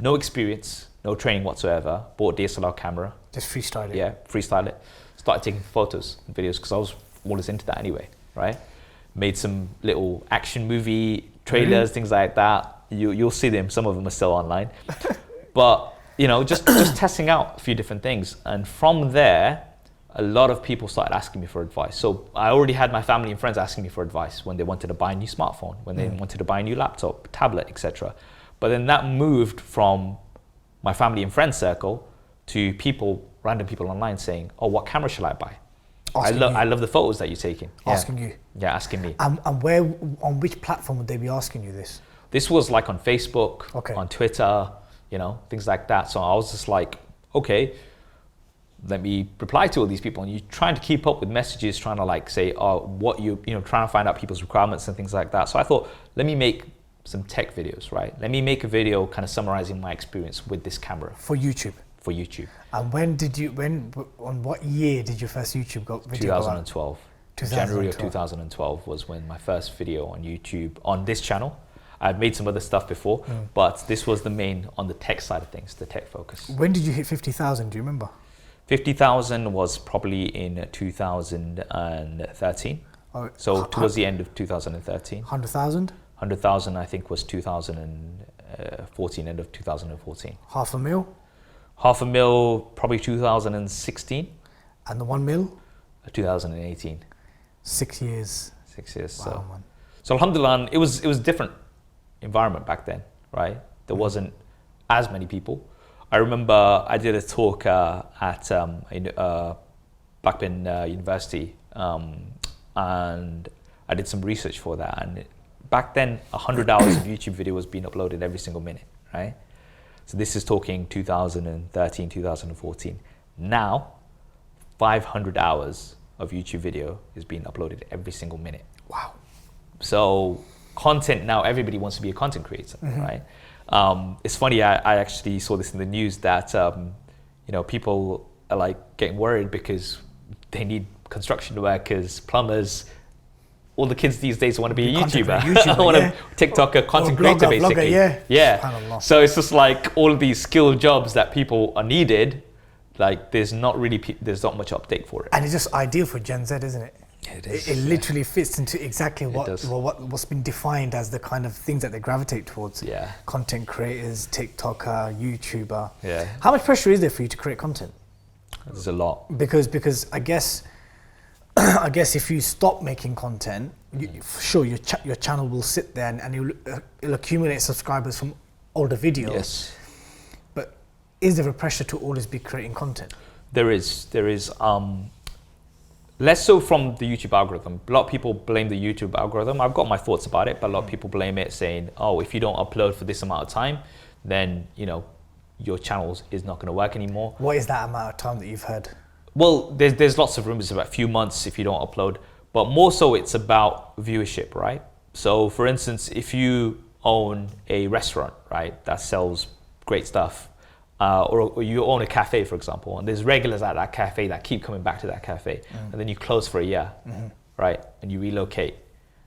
No experience, no training whatsoever. Bought a DSLR camera. Just freestyle it. Yeah, freestyle it. Started taking photos and videos because I was always into that anyway, right? Made some little action movie trailers, things like that. You'll see them. Some of them are still online. But just testing out a few different things. And from there, a lot of people started asking me for advice. So I already had my family and friends asking me for advice when they wanted to buy a new smartphone, when they wanted to buy a new laptop, tablet, etc. But then that moved from my family and friend circle to random people online saying, "Oh, what camera shall I buy? I love the photos that you're taking." Asking you. Yeah, asking me. And on which platform would they be asking you this? This was like on Facebook, on Twitter, things like that. So I was just like, okay, let me reply to all these people. And you're trying to keep up with messages, trying to like say, trying to find out people's requirements and things like that. So I thought, let me make some tech videos, right? Let me make a video kind of summarizing my experience with this camera. For YouTube? For YouTube. And on what year did your first YouTube video 2012. January of 2012 was when my first video on YouTube, on this channel. I'd made some other stuff before, but this was the main on the tech side of things, the tech focus. When did you hit 50,000? Do you remember? 50,000 was probably in 2013. So towards the end of 2013. 100,000? 100,000 I think was 2014, end of 2014. $500,000? $500,000 probably 2016. And the $1 million? 2018. 6 years. 6 years. Wow, man. So alhamdulillah, it was a different environment back then, right? There wasn't as many people. I remember I did a talk at Blackberry University, and I did some research for that. And back then, 100 hours of YouTube video was being uploaded every single minute, right? So this is talking 2013, 2014. Now, 500 hours of YouTube video is being uploaded every single minute. Wow. So content now, everybody wants to be a content creator, right? It's funny, I actually saw this in the news that, people are like getting worried because they need construction workers, plumbers. All the kids these days want to be a YouTuber. Want a TikToker, content creator, basically. Blogger, So it's just like all of these skilled jobs that people are needed. Like there's not much update for it. And it's just ideal for Gen Z, isn't it? It is. It literally fits into exactly what's been defined as the kind of things that they gravitate towards. Yeah. Content creators, TikToker, YouTuber. Yeah. How much pressure is there for you to create content? There's a lot. Because I guess if you stop making content, your channel will sit there and it'll accumulate subscribers from older videos. Yes. But is there a pressure to always be creating content? There is. Less so from the YouTube algorithm. A lot of people blame the YouTube algorithm. I've got my thoughts about it, but a lot of people blame it, saying, "Oh, if you don't upload for this amount of time, then your channel is not going to work anymore." What is that amount of time that you've heard? Well, there's lots of rumors about a few months if you don't upload, but more so it's about viewership, right? So, for instance, if you own a restaurant, right, that sells great stuff, or you own a cafe, for example, and there's regulars at that cafe that keep coming back to that cafe, and then you close for a year, right, and you relocate.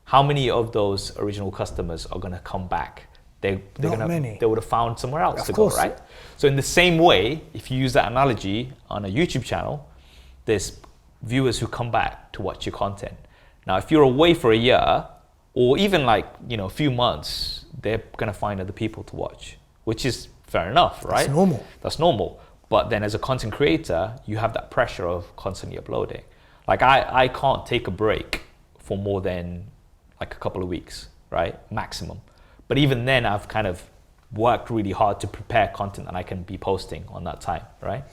How many of those original customers are going to come back? They would have found somewhere else to go, right? So in the same way, if you use that analogy on a YouTube channel, there's viewers who come back to watch your content. Now, if you're away for a year, or even like a few months, they're going to find other people to watch, which is fair enough, right? That's normal. But then as a content creator, you have that pressure of constantly uploading. Like I can't take a break for more than like a couple of weeks, right? Maximum. But even then I've kind of worked really hard to prepare content that I can be posting on that time, right?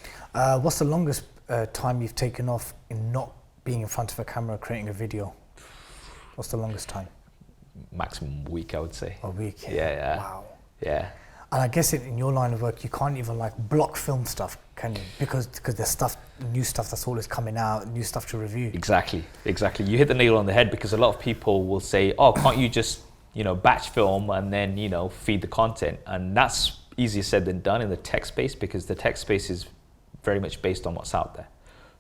What's the longest time you've taken off in not being in front of a camera creating a video? What's the longest time? Maximum week, I would say. A week? Yeah. Wow. Yeah. And I guess in your line of work, you can't even like block film stuff, can you? Because there's new stuff that's always coming out, new stuff to review. Exactly. You hit the nail on the head, because a lot of people will say, "Oh, can't you just batch film and then feed the content?" And that's easier said than done in the tech space, because the tech space is very much based on what's out there.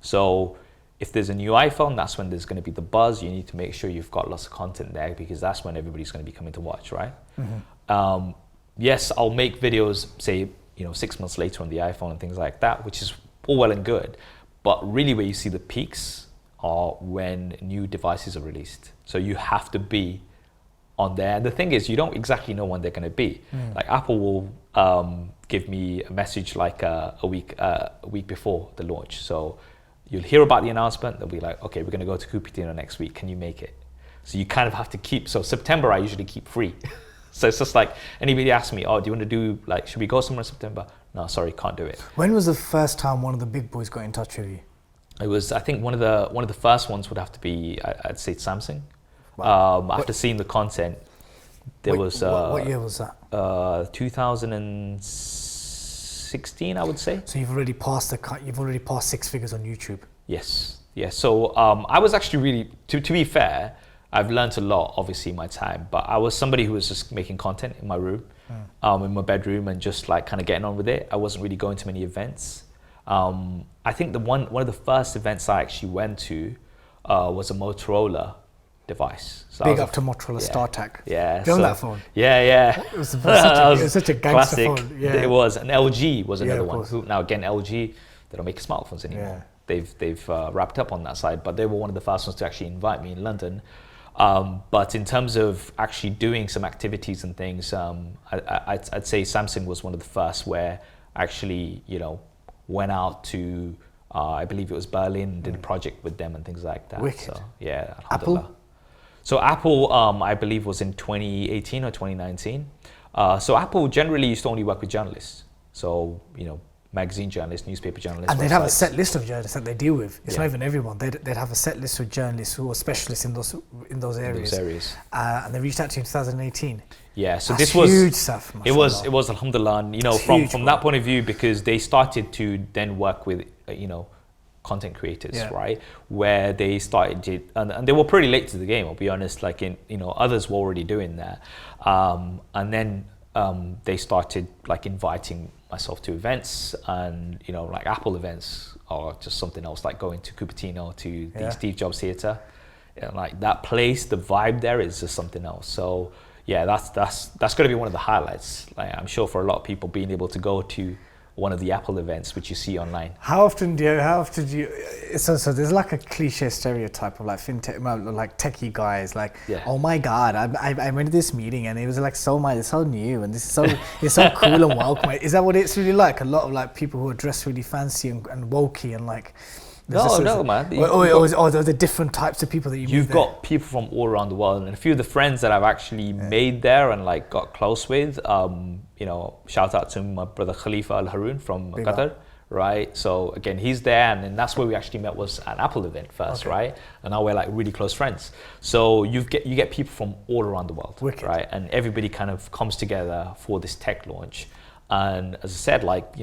So if there's a new iPhone, that's when there's going to be the buzz. You need to make sure you've got lots of content there, because that's when everybody's going to be coming to watch, right? Yes, I'll make videos, say, 6 months later on the iPhone and things like that, which is all well and good. But really where you see the peaks are when new devices are released. So you have to be on there. And the thing is, you don't exactly know when they're going to be. Like Apple will give me a message like a week before the launch. So you'll hear about the announcement. They'll be like, "Okay, we're going to go to Cupertino next week. Can you make it?" So you kind of have to keep. So September, I usually keep free. So it's just like, anybody asks me, "Oh, do you want to do, like, should we go somewhere in September?" no, sorry, can't do it. When was the first time one of the big boys got in touch with you? It was, I think one of the first ones would have to be, I'd say Samsung. Wow. After seeing the content, what year was that? 2016, I would say. So you've already passed six figures on YouTube. Yes. So I was actually really, to be fair, I've learned a lot, obviously, in my time. But I was somebody who was just making content in my room, in my bedroom, and just like kind of getting on with it. I wasn't really going to many events. I think one of the first events I actually went to was a Motorola device. So Big up to Motorola StarTAC. Yeah. Do you own that phone? Yeah. It was such a gangster classic phone. Yeah. It was. And LG was another one. course. Now again, LG, they don't make smartphones anymore. They've wrapped up on that side, but they were one of the first ones to actually invite me in London. But in terms of actually doing some activities and things, I'd say Samsung was one of the first where I actually, went out to, I believe it was Berlin, did a project with them and things like that. Wicked. So, yeah, Apple? So Apple, I believe, was in 2018 or 2019. So Apple generally used to only work with journalists. So, magazine journalists, newspaper journalists. And they'd have a set list of journalists that they deal with. It's Yeah. not even everyone. They'd have a set list of journalists who are specialists in those areas. And they reached out to you in 2018. Yeah, so That's this was huge stuff. It was alhamdulillah, and from that point of view, because they started to then work with content creators, right? Where they started and they were pretty late to the game, I'll be honest, like others were already doing that. And then they started like inviting myself to events, and like Apple events or just something else, like going to Cupertino to the Steve Jobs Theatre. Like that place, the vibe there is just something else. So yeah, that's going to be one of the highlights. Like I'm sure for a lot of people, being able to go to one of the Apple events, which you see online. How often do you? So there's like a cliche stereotype of like fintech, like techie guys, like, oh my god, I went to this meeting and it was like it's so new and this is it's so cool and welcome. Is that what it's really like? A lot of like people who are dressed really fancy and wokey and like. No, man. Or the different types of people that you've got people from all around the world, and a few of the friends that I've actually made there and like got close with. Shout out to my brother Khalifa Al Haroon from Qatar, right? So again, he's there, and then that's where we actually met, was an Apple event first, right? And now we're like really close friends. So you get people from all around the world, right? And everybody kind of comes together for this tech launch. And as I said, like,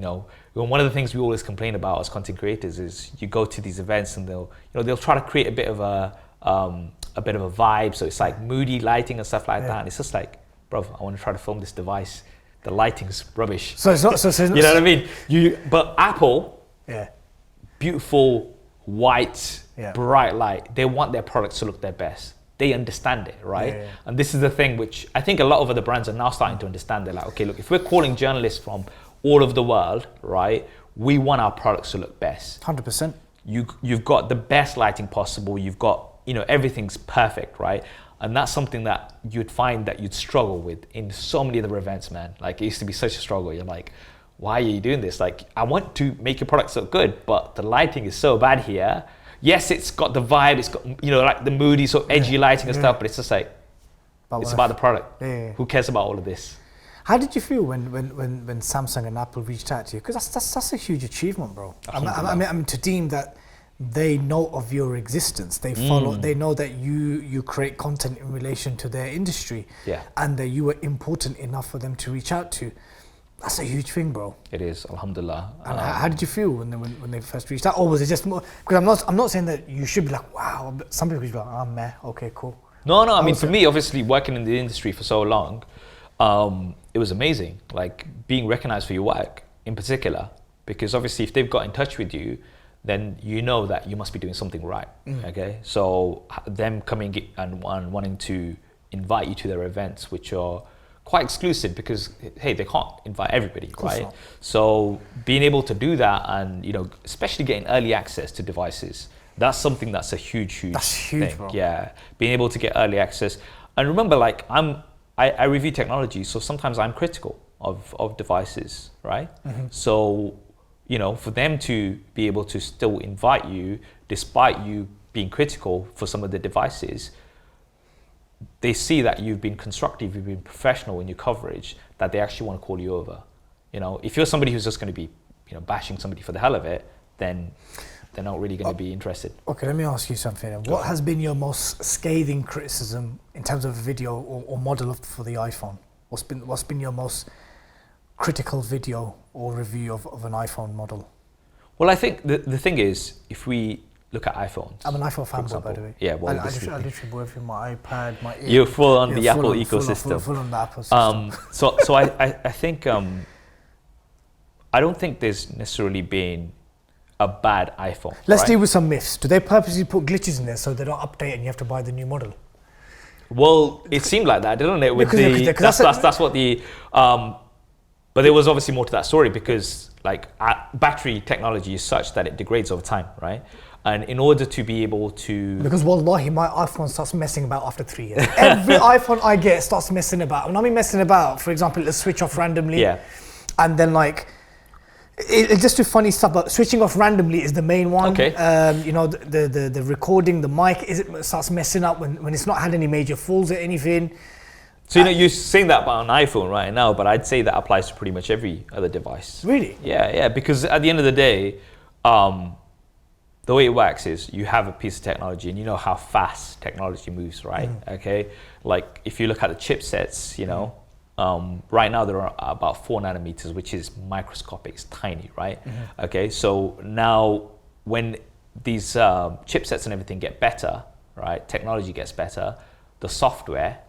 one of the things we always complain about as content creators is you go to these events and they'll try to create a bit of a vibe. So it's like moody lighting and stuff like that. And it's just like, bro, I want to try to film this device. The lighting's rubbish. So it's not. You know what I mean? But Apple, beautiful, white, bright light. They want their products to look their best. They understand it, right? And this is the thing which I think a lot of other brands are now starting to understand. They're like, okay, look, if we're calling journalists from all over the world, right, we want our products to look best. 100%. You've got the best lighting possible. You've got, everything's perfect, right? And that's something that you'd find that you'd struggle with in so many other events, man. Like, it used to be such a struggle. You're like, why are you doing this? Like, I want to make your products look good, but the lighting is so bad here. Yes, it's got the vibe, it's got, like the moody, so edgy lighting and stuff, but it's just like, it's about the product. Who cares about all of this? How did you feel when Samsung and Apple reached out to you? Because that's a huge achievement, bro. I mean, to deem that they know of your existence, they follow, they know that you create content in relation to their industry, and that you were important enough for them to reach out to. That's a huge thing, bro. It is, alhamdulillah. And how did you feel when they first reached out? Or was it just more? Because I'm not saying that you should be like, wow. But some people should be like, oh, meh, okay, cool. No. I mean, for me, obviously, working in the industry for so long, it was amazing. Like being recognized for your work in particular, because obviously, if they've got in touch with you, then you know that you must be doing something right. Okay, so them coming and wanting to invite you to their events, which are quite exclusive, because hey, they can't invite everybody, right? So being able to do that, and especially getting early access to devices, that's something that's a huge thing. Bro. Yeah, being able to get early access. And remember, like I review technology, so sometimes I'm critical of devices, right? So for them to be able to still invite you despite you being critical for some of the devices, they see that you've been constructive, you've been professional in your coverage, that they actually want to call you over. You know, if you're somebody who's just going to be, you know, bashing somebody for the hell of it, then they're not really going to be interested. Okay, let me ask you something. What has been your most scathing criticism in terms of video or model for the iPhone? What's been your most critical video or review of an iPhone model? Well, I think the thing is, if we look at iPhones. I'm an iPhone fanboy, by the way. Yeah, well, I literally work with my iPad, my ear. You're full on the Apple ecosystem. Full on the Apple system. So I think I don't think there's necessarily been a bad iPhone. Let's deal with some myths. Do they purposely put glitches in there so they don't update and you have to buy the new model? Well, it seemed like that, didn't it? With that's what the. But there was obviously more to that story because like battery technology is such that it degrades over time, right? And in order to be able to... Because wallahi, my iPhone starts messing about after 3 years. Every iPhone I get starts messing about. When I mean messing about, for example, it'll switch off randomly. Yeah. And then like, it's just too funny stuff, but switching off randomly is the main one. Okay. You know, the recording, the mic, it starts messing up when it's not had any major falls or anything. So, you know, you're saying that about an iPhone right now, but I'd say that applies to pretty much every other device. Really? Yeah, because at the end of the day, the way it works is you have a piece of technology and you know how fast technology moves, right? Okay. Like if you look at the chipsets, you know, right now they're about 4 nanometers, which is microscopic, it's tiny, right? Okay. So now when these chipsets and everything get better, right? Technology gets better, the software,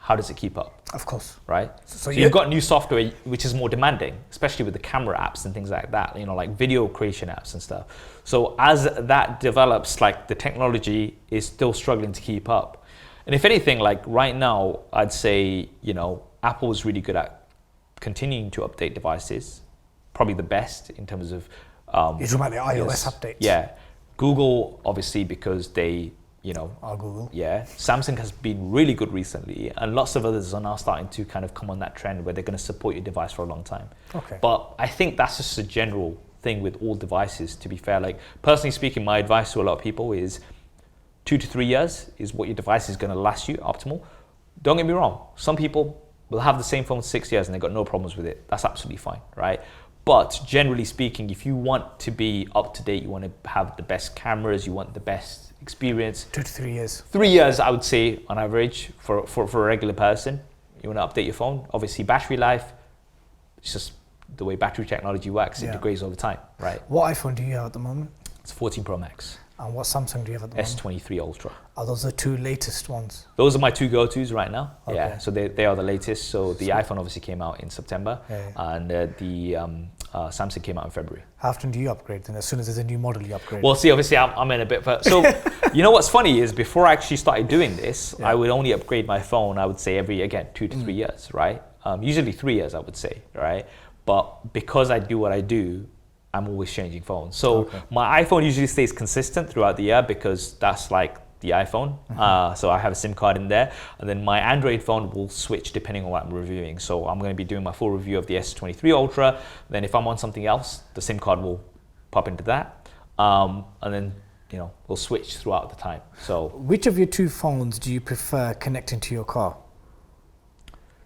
how does it keep up? Of course. Right? So you've got new software which is more demanding, especially with the camera apps and things like that, you know, like video creation apps and stuff. So as that develops, like the technology is still struggling to keep up. And if anything, like right now, I'd say, you know, Apple is really good at continuing to update devices, probably the best in terms of... You're talking about the iOS updates? Yeah. Google, obviously, because they... You know, Google. Yeah, Samsung has been really good recently, and lots of others are now starting to kind of come on that trend where they're going to support your device for a long time. Okay. But I think that's just a general thing with all devices. To be fair, like personally speaking, my advice to a lot of people is 2 to 3 years is what your device is going to last you optimal. Don't get me wrong. Some people will have the same phone 6 years and they've got no problems with it. That's absolutely fine, right? But generally speaking, if you want to be up to date, you want to have the best cameras, you want the best experience. 2 to 3 years. 3 years, I would say, on average, for a regular person. You want to update your phone. Obviously, battery life, it's just the way battery technology works. It degrades over time, right? What iPhone do you have at the moment? It's 14 Pro Max. And what Samsung do you have at the moment? S23 Ultra. Are those the 2 latest ones? Those are my 2 go-tos right now. Okay. Yeah, so they are the latest. So the iPhone obviously came out in September, and the Samsung came out in February. How often do you upgrade? And as soon as there's a new model, you upgrade? Well, see, obviously I'm in a bit further. So, you know what's funny is before I actually started doing this, I would only upgrade my phone, I would say every, again, 2 to 3 years, right? Usually 3 years, I would say, right? But because I do what I do, I'm always changing phones. So my iPhone usually stays consistent throughout the year because that's like the iPhone. So I have a SIM card in there. And then my Android phone will switch depending on what I'm reviewing. So I'm going to be doing my full review of the S23 Ultra. Then if I'm on something else, the SIM card will pop into that. And then, you know, we'll switch throughout the time. So which of your 2 phones do you prefer connecting to your car?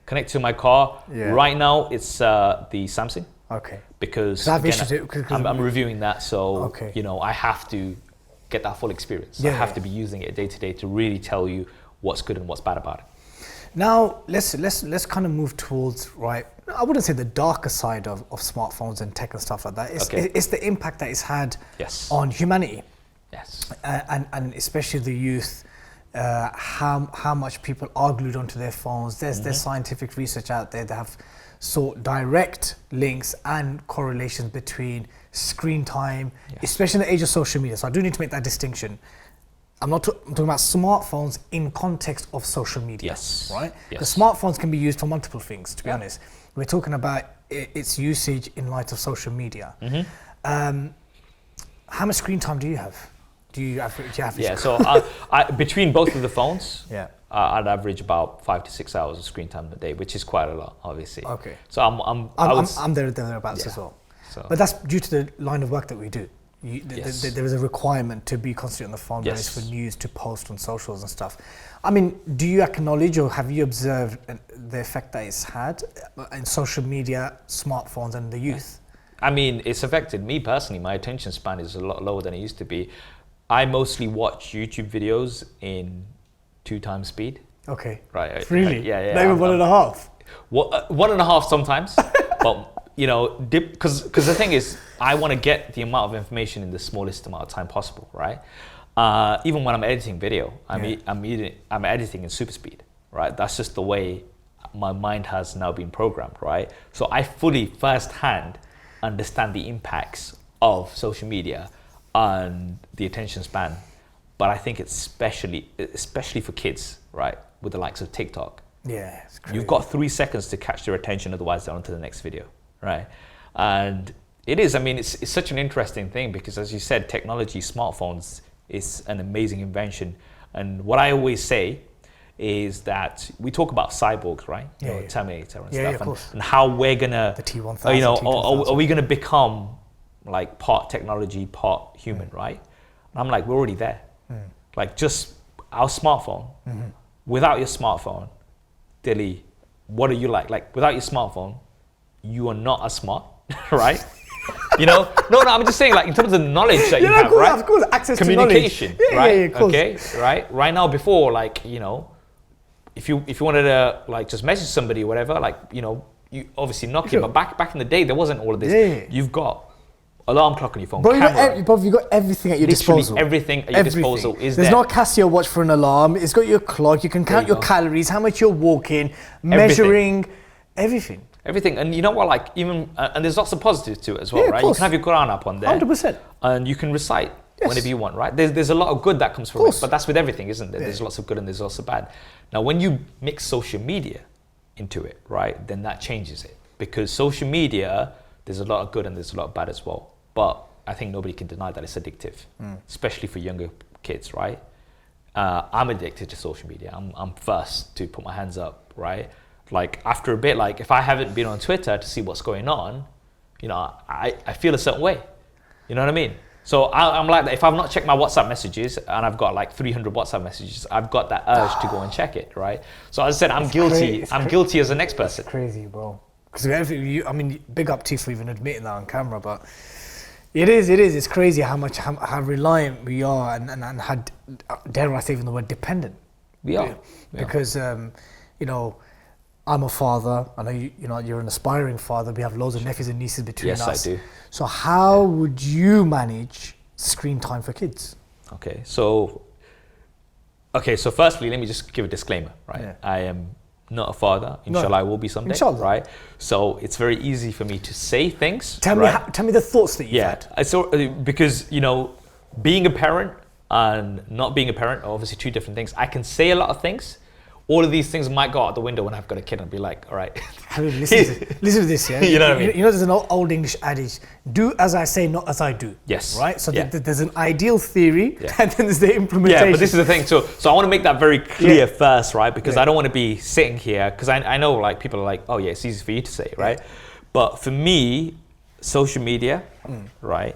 Connect to my car. Right now, it's the Samsung. Okay. Because again, I'm reviewing that, so you know I have to get that full experience. I have to be using it day to day to really tell you what's good and what's bad about it. Now let's kind of move towards, right, I wouldn't say the darker side of smartphones and tech and stuff like that. It's the impact that it's had on humanity. Yes. And especially the youth. How much people are glued onto their phones. There's scientific research out there that have sought direct links and correlations between screen time, especially in the age of social media. So I do need to make that distinction. I'm talking about smartphones in context of social media, right? Because smartphones can be used for multiple things, to be honest. We're talking about its usage in light of social media. How much screen time do you have? Do you average? So I between both of the phones, I'd average about 5 to 6 hours of screen time a day, which is quite a lot, obviously. Okay. So I'm thereabouts as well. So. But that's due to the line of work that we do. There is a requirement to be constantly on the phone, whether it's for news, to post on socials and stuff. I mean, do you acknowledge or have you observed the effect that it's had in social media, smartphones, and the youth? I mean, it's affected me personally. My attention span is a lot lower than it used to be. I mostly watch YouTube videos in 2 times speed. Okay. Right. Really? Yeah. Not even 1.5. 1.5 sometimes, but you know, because the thing is, I want to get the amount of information in the smallest amount of time possible, right? Even when I'm editing video, I'm editing in super speed, right? That's just the way my mind has now been programmed, right? So I fully firsthand understand the impacts of social media on the attention span, but I think it's especially for kids, right? With the likes of TikTok. Yeah, it's crazy. You've got 3 seconds to catch their attention, otherwise they're on to the next video, right? And it is, I mean, it's such an interesting thing because, as you said, technology, smartphones is an amazing invention. And what I always say is that we talk about cyborgs, right? Yeah, Terminator and yeah, stuff, and how we're gonna, the T-1000, you know, T-2000. are we gonna become like part technology, part human, right? And I'm like, we're already there. Like just our smartphone. Without your smartphone, Dilly, what are you like? Like without your smartphone, you are not as smart, right? You know, no, I'm just saying, like in terms of the knowledge that you have, right? Of course, access communication, to knowledge. right? Yeah, of course. Okay, right. Right now, before, like, you know, if you wanted to like just message somebody or whatever, like, you know, you obviously knock it, but back in the day, there wasn't all of this. Yeah. You've got alarm clock on your phone, Bro, camera. you've got everything at your Literally disposal. everything at your disposal is There's there. no Casio watch for an alarm. It's got your clock. You can count your calories, how much you're walking, measuring, everything. Everything, and you know what, like even, and there's lots of positives to it as well, Yeah, of right? You course. can have your Quran up on there. 100%. And you can recite Yes. whenever you want, right? There's a lot of good that comes from it, course. but that's with everything, isn't there? Yeah. There's lots of good and there's lots of bad. Now, when you mix social media into it, right, then that changes it. Because social media, there's a lot of good and there's a lot of bad as well. But I think nobody can deny that it's addictive, especially for younger kids, right? I'm addicted to social media. I'm first to put my hands up, right? Like after a bit, like if I haven't been on Twitter to see what's going on, you know, I feel a certain way. You know what I mean? So I'm like that. If I've not checked my WhatsApp messages and I've got like 300 WhatsApp messages, I've got that urge to go and check it, right? So as I said, I'm guilty. I'm guilty as the next person. It's crazy, bro. Because I mean, big up to you for even admitting that on camera, but it is. It's crazy how reliant we are and how, dare I say even the word dependent. We are. Because, you know, I'm a father. I know you're an aspiring father. We have loads of nephews and nieces between us. Yes, I do. So how would you manage screen time for kids? Okay, so firstly, let me just give a disclaimer, right? Yeah. I am not a father. Inshallah, I will be someday, Inshallah. right? So it's very easy for me to say things. Tell me the thoughts that you've had. Because, you know, being a parent and not being a parent are obviously 2 different things. I can say a lot of things. All of these things might go out the window when I've got a kid and be like, all right. Listen to this, yeah? You know what I mean? You know, there's an old English adage, do as I say, not as I do. Yes. Right? So Yeah. there's an ideal theory, Yeah. and then there's the implementation. Yeah, but this is the thing. So I want to make that very clear first, right? Because I don't want to be sitting here, because I know like people are like, oh yeah, it's easy for you to say, right? But for me, social media, right?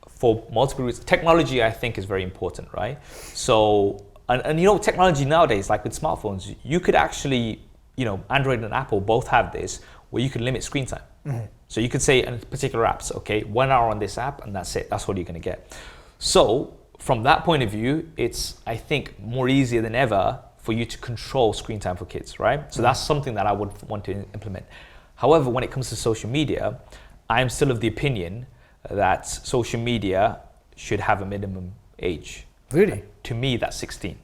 For multiple reasons, technology I think is very important, right? So, and you know, technology nowadays, like with smartphones, you could actually, you know, Android and Apple both have this, where you can limit screen time. So you could say in particular apps, okay, 1 hour on this app and that's it, that's all you're gonna get. So from that point of view, it's, I think, more easier than ever for you to control screen time for kids, right? So that's something that I would want to implement. However, when it comes to social media, I'm still of the opinion that social media should have a minimum age. Really? To me, that's 16,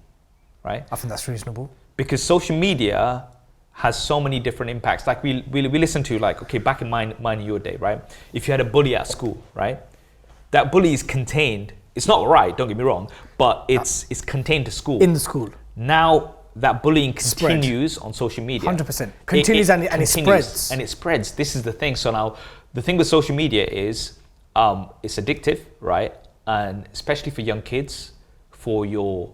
right? I think that's reasonable. Because social media has so many different impacts. Like we listen to, like, okay, back in mine and your day, right? If you had a bully at school, right? That bully is contained. It's not right, don't get me wrong, but it's contained to school. In the school. Now that bullying continues on social media. 100%. Continues and it spreads. And it spreads. This is the thing. So now the thing with social media is it's addictive, right? And especially for young kids, for your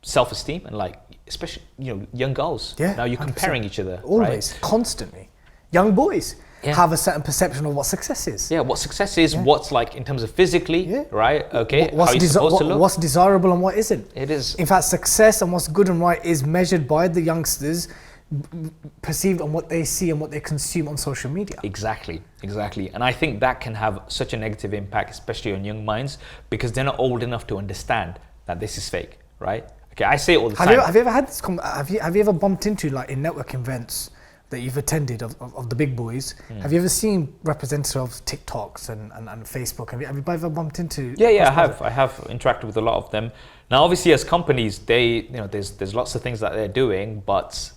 self-esteem and like, especially, you know, young girls. Yeah, now you're 100%. comparing each other. Always, right? constantly. Young boys have a certain perception of what success is. Yeah, what success is, what's like in terms of physically, right? Okay, What's how you're supposed to look. What's desirable and what isn't. It is. In fact, success and what's good and right is measured by the youngsters perceived on what they see and what they consume on social media. Exactly. And I think that can have such a negative impact, especially on young minds, because they're not old enough to understand that this is fake, right? Okay, I say it all the time. Have you ever had this? Have you ever bumped into, like, in networking events that you've attended of the big boys? Have you ever seen representatives of TikToks and Facebook? Have you ever bumped into? Yeah, I have interacted with a lot of them. Now, obviously, as companies, there's lots of things that they're doing, but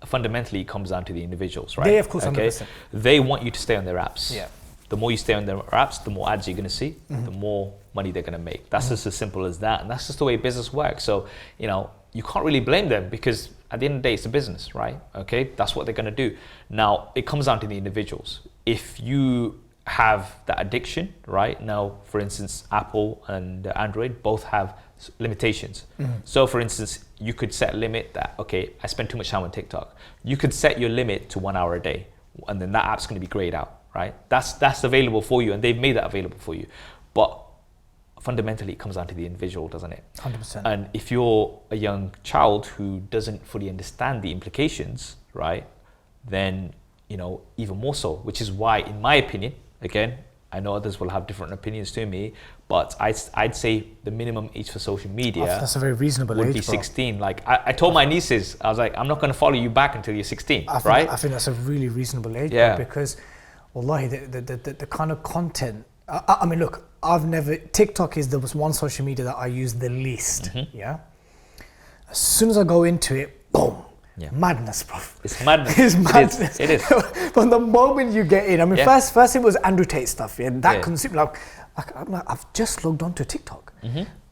fundamentally, it comes down to the individuals, right? Yeah, of course, okay? 100%. They want you to stay on their apps. Yeah. The more you stay on their apps, the more ads you're going to see, the more money they're going to make. That's just as simple as that, and that's just the way business works. So, you can't really blame them, because at the end of the day, it's a business, right? Okay, that's what they're going to do. Now, it comes down to the individuals. If you have that addiction, right? Now, for instance, Apple and Android both have limitations. So, for instance, you could set a limit that, okay, I spend too much time on TikTok. You could set your limit to 1 hour a day, and then that app's going to be grayed out, right? That's available for you, and they've made that available for you. But fundamentally, it comes down to the individual, doesn't it? 100%. And if you're a young child who doesn't fully understand the implications, right, then, even more so, which is why, in my opinion, again, I know others will have different opinions to me, but I'd say the minimum age for social media that's a very reasonable would age, be bro. 16. Like, I told my nieces, I was like, I'm not going to follow you back until you're 16, right? I think that's a really reasonable age, Yeah. bro, because, wallahi, the kind of content. I mean, look, TikTok is the one social media that I use the least. Yeah. As soon as I go into it, boom. Yeah. Madness, bro. It's madness. It's madness. It is. From the moment you get in, I mean, first it was Andrew Tate stuff, yeah. That consumed, I'm like, I've just logged on to TikTok.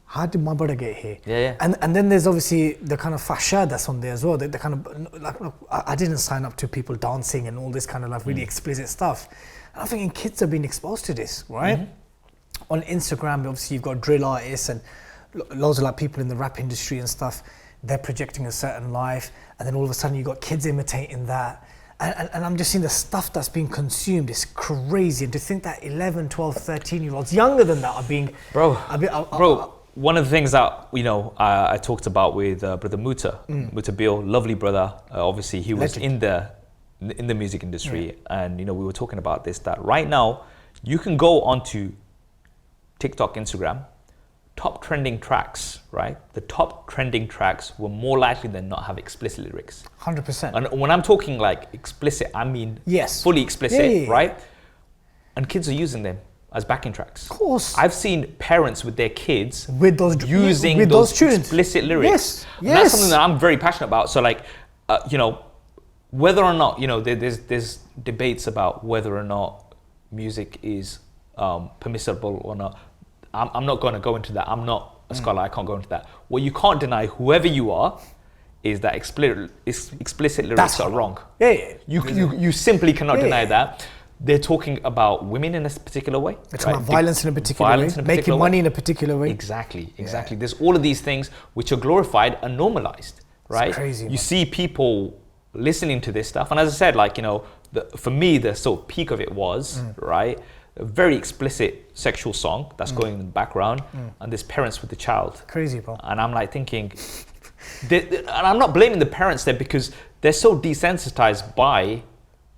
How did my brother get here? Yeah. And then there's obviously the kind of fasha that's on there as well. The kind of, like, I didn't sign up to people dancing and all this kind of, like, really explicit stuff. And I'm thinking kids are being exposed to this, right? On Instagram, obviously you've got drill artists and loads of, like, people in the rap industry and stuff. They're projecting a certain life, and then all of a sudden you've got kids imitating that. And I'm just seeing the stuff that's being consumed is crazy. And to think that 11, 12, 13-year-olds, younger than that, are being... Bro, one of the things that, I talked about with Brother Muta Bill, lovely brother. Obviously, he was in the music industry. And, we were talking about this, that right now, you can go onto TikTok, Instagram, top trending tracks, right? The top trending tracks will more likely than not have explicit lyrics. 100%. And when I'm talking like explicit, I mean fully explicit, right? And kids are using them as backing tracks. Of course. I've seen parents with their kids using those tunes. Explicit lyrics. Yes. That's something that I'm very passionate about. So, like, whether or not, there's debates about whether or not music is permissible or not. I'm not going to go into that. I'm not a scholar. I can't go into that. What you can't deny, whoever you are, is that explicit lyrics are wrong. You simply cannot deny that. They're talking about women in a particular way. They're talking about violence in a particular way. Making money in a particular way. Exactly. There's all of these things which are glorified and normalized, right? It's crazy. You see people listening to this stuff. And as I said, like, for me, the sort of peak of it was, right? A very explicit sexual song that's going in the background, and there's parents with the child. Crazy, bro. And I'm like thinking, and I'm not blaming the parents there, because they're so desensitized by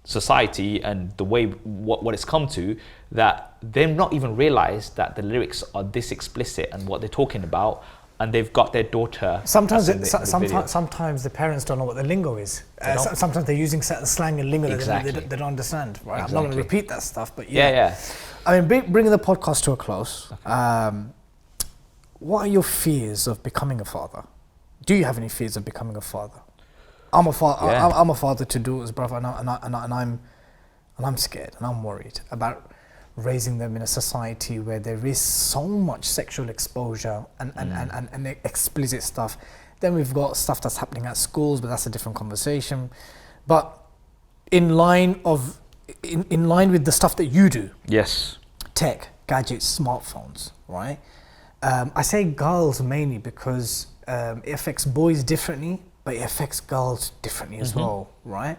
society and the way what it's come to, that they've not even realized that the lyrics are this explicit and what they're talking about. And they've got their daughter. Sometimes the parents don't know what the lingo is. Sometimes they're using certain slang and lingo that they don't understand. Right? Exactly. I'm not going to repeat that stuff, but yeah. I mean, bringing the podcast to a close. Okay. What are your fears of becoming a father? Do you have any fears of becoming a father? I'm a father. Yeah. I'm a father to daughters, brother, and I'm scared and I'm worried about raising them in a society where there is so much sexual exposure and explicit stuff. Then we've got stuff that's happening at schools, but that's a different conversation. But in line with the stuff that you do, tech, gadgets, smartphones, right? I say girls mainly because it affects boys differently, but it affects girls differently as well, right?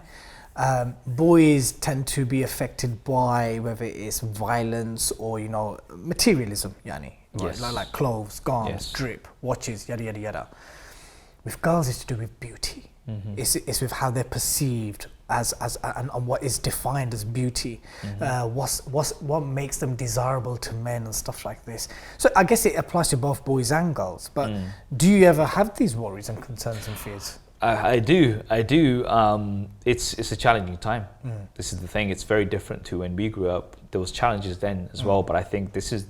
Boys tend to be affected by whether it's violence or, materialism, right? Like clothes, garments, drip, watches, yada, yada, yada. With girls, it's to do with beauty, It's with how they're perceived as and what is defined as beauty. What makes them desirable to men and stuff like this. So I guess it applies to both boys and girls. But do you ever have these worries and concerns and fears? I do. It's a challenging time. This is the thing. It's very different to when we grew up. There was challenges then as well, but I think this is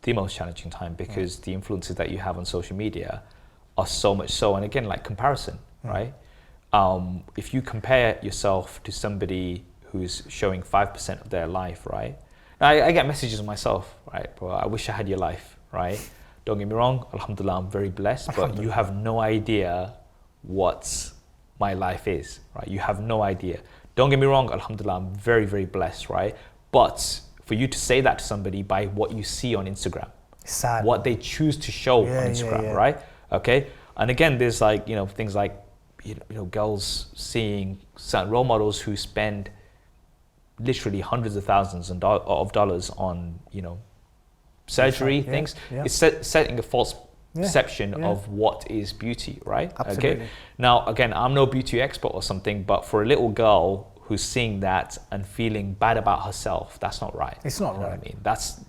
the most challenging time because the influences that you have on social media are so much so. And again, like comparison, right? If you compare yourself to somebody who's showing 5% of their life, right? I get messages myself, right? Bro, I wish I had your life, right? Don't get me wrong. Alhamdulillah, I'm very blessed, but you have no idea what my life is, right? You have no idea. Don't get me wrong, alhamdulillah, I'm very, very blessed, right? But for you to say that to somebody by what you see on Instagram, sad. What they choose to show on Instagram, right? Okay. And again, there's like, things like, girls seeing certain role models who spend literally hundreds of thousands of dollars on, surgery, things. It's setting a false perception of what is beauty, right? Absolutely. Okay. Now, again, I'm no beauty expert or something, but for a little girl who's seeing that and feeling bad about herself, that's not right. It's not right. I mean, that's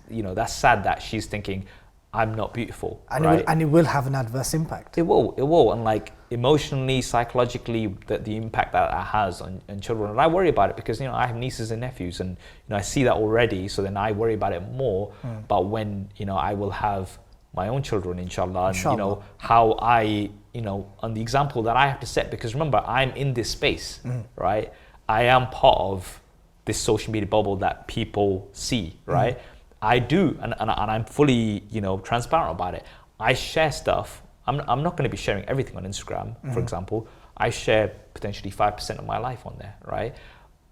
sad that she's thinking, I'm not beautiful, and right? It will have an adverse impact. It will, and like emotionally, psychologically, the impact that has on children. And I worry about it because I have nieces and nephews, and I see that already. So then I worry about it more. But when I will have my own children, inshallah, and how I, on the example that I have to set, because remember, I'm in this space, right? I am part of this social media bubble that people see, right? I do, and I'm fully, transparent about it. I share stuff. I'm not going to be sharing everything on Instagram, for example. I share potentially 5% of my life on there, right?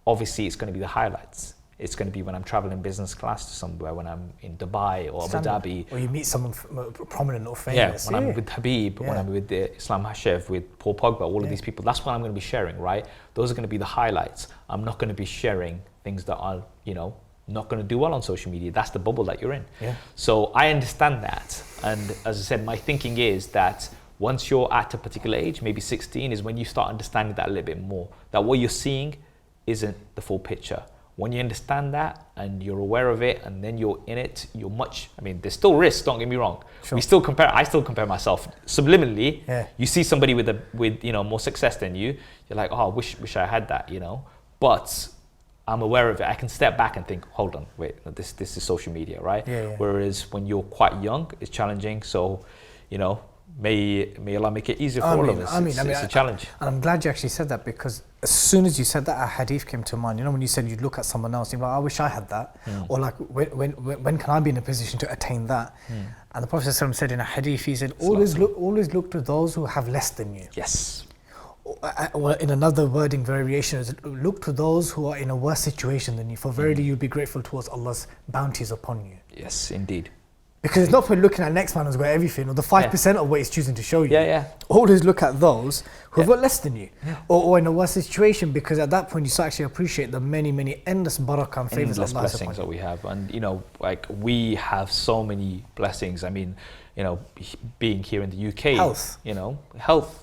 Obviously, it's going to be the highlights. It's going to be when I'm traveling business class to somewhere, when I'm in Dubai or Abu Dhabi. Or you meet someone prominent or famous. Yeah, when I'm with Habib, when I'm with the Islam Hashef, with Paul Pogba, all of these people, that's what I'm going to be sharing, right? Those are going to be the highlights. I'm not going to be sharing things that are, not going to do well on social media. That's the bubble that you're in. Yeah. So I understand that. And as I said, my thinking is that once you're at a particular age, maybe 16, is when you start understanding that a little bit more, that what you're seeing isn't the full picture. When you understand that and you're aware of it and then you're in it, there's still risks, don't get me wrong. Sure. I still compare myself subliminally. Yeah. You see somebody with more success than you, you're like, oh, I wish I had that, But I'm aware of it. I can step back and think, hold on, wait, this is social media, right? Yeah. Whereas when you're quite young, it's challenging. So, may Allah make it easier for all of us. It's a challenge. And I'm glad you actually said that, because as soon as you said that, a hadith came to mind. When you said you'd look at someone else, you're like, I wish I had that. Or like, when can I be in a position to attain that? And the Prophet said in a hadith, he said, always look to those who have less than you. Yes. Or in another wording variation, is look to those who are in a worse situation than you, for verily you'll be grateful towards Allah's bounties upon you. Yes, indeed. Because it's not for looking at next man who's got everything, or the 5% of what he's choosing to show you. Yeah. Always look at those who have got less than you, or in a worse situation, because at that point you start actually appreciate the many endless barakah and favors of Allah. Blessings that we have, and we have so many blessings. I mean, being here in the UK, health.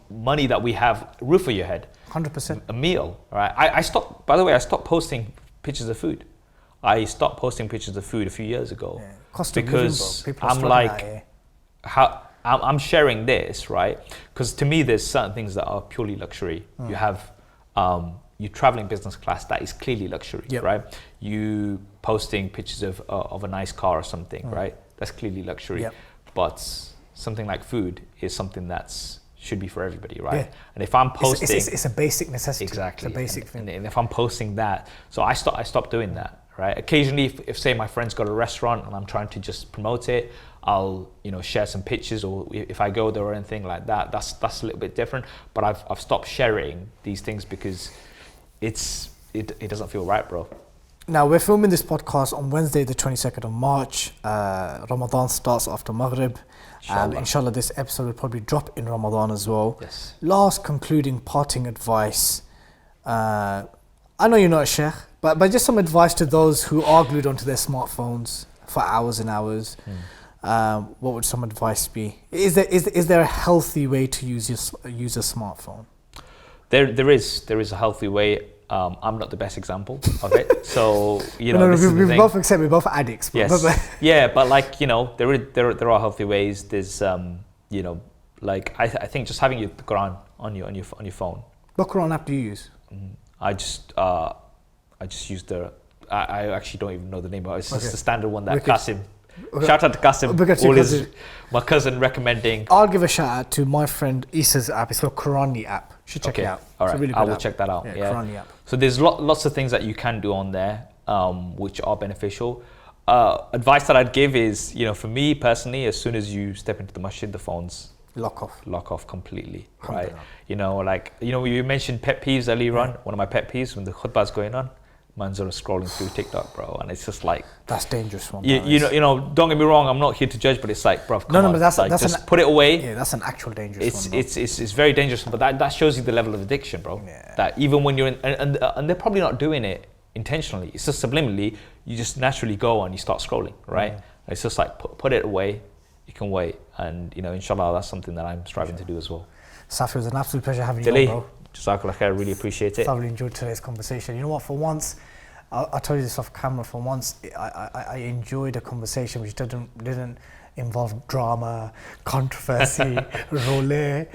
Money that we have, roof over your head, 100%, a meal, right? I stopped posting pictures of food. I stopped posting pictures of food a few years ago because I'm like, I'm sharing this, right? Because to me, there's certain things that are purely luxury. You have, you traveling business class, that is clearly luxury, right? You posting pictures of a nice car or something, right? That's clearly luxury. But something like food is something that's should be for everybody, right? Yeah. And if I'm posting, it's a basic necessity. Exactly, it's a basic thing. And if I'm posting that, so I stopped doing that, right? Occasionally, if say my friend's got a restaurant and I'm trying to just promote it, I'll share some pictures, or if I go there or anything like that, that's a little bit different. But I've stopped sharing these things because it doesn't feel right, bro. Now, we're filming this podcast on Wednesday, the 22nd of March. Ramadan starts after Maghrib. Inshallah, this episode will probably drop in Ramadan as well. Yes. Last concluding parting advice. I know you're not a sheikh, but just some advice to those who are glued onto their smartphones for hours and hours. what would some advice be? Is there a healthy way to use a smartphone? There is a healthy way. I'm not the best example of it, so you know. We both accept we're both addicts. Yes. Yeah, but like you know, there are healthy ways. There's you know, like I think just having the Quran on your phone. What Quran app do you use? I just use I actually don't even know the name, but it's just the standard one that Qasim. Shout out to Qasim. My cousin recommending. I'll give a shout out to my friend Issa's app. It's called Qurani app. You should check it out. All right, really I will check that out. Yeah. Qurani app. So there's lots of things that you can do on there, which are beneficial. Advice that I'd give is, you know, for me personally, as soon as you step into the masjid, the phones lock off completely, right? You know, like you mentioned pet peeves earlier on. One of my pet peeves when the khutbah's going on. Man's are scrolling through TikTok, bro, and it's just like that's dangerous one. You know. Don't get me wrong. I'm not here to judge, but it's like, bro, come on, but that's just put it away. Yeah, that's an actual dangerous one. It's very dangerous, but that shows you the level of addiction, bro. Yeah. That even when you're in, and they're probably not doing it intentionally. It's just subliminally. You just naturally go and you start scrolling, right? It's just like put it away. You can wait, and you know, inshallah, that's something that I'm striving to do as well. Saf, it was an absolute pleasure having Dilly, you on, bro. Jazakallah khair, really appreciate it. Thoroughly enjoyed today's conversation. You know what? For once, I'll tell you this off camera. For once, I enjoyed a conversation which didn't involve drama, controversy, roulette,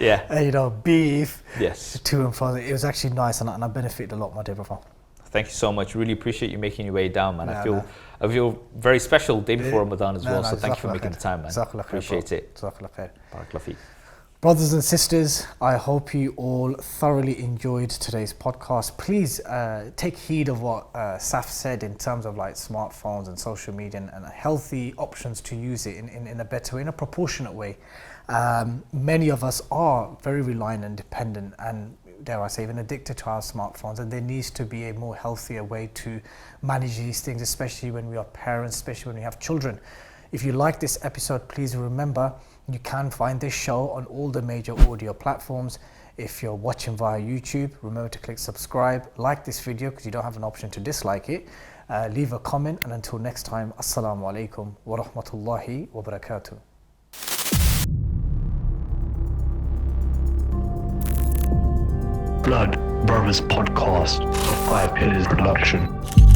beef. Yes. To and from. It was actually nice, and I benefited a lot, my dear brother. Thank you so much. Really appreciate you making your way down, man. I feel very special day before Ramadan as well. So thank you for making the time, man. Appreciate it. Barakallah feek. Brothers and sisters, I hope you all thoroughly enjoyed today's podcast. Please take heed of what Saf said in terms of like smartphones and social media and healthy options to use it in a better way, in a proportionate way. Many of us are very reliant and dependent and, dare I say, even addicted to our smartphones, and there needs to be a more healthier way to manage these things, especially when we are parents, especially when we have children. If you like this episode, please remember you can find this show on all the major audio platforms. If you're watching via YouTube, remember to click subscribe, like this video because you don't have an option to dislike it, leave a comment, and until next time, Assalamu alaikum wa rahmatullahi wa barakatuh. Blood Brothers Podcast, 5 Pillars Production.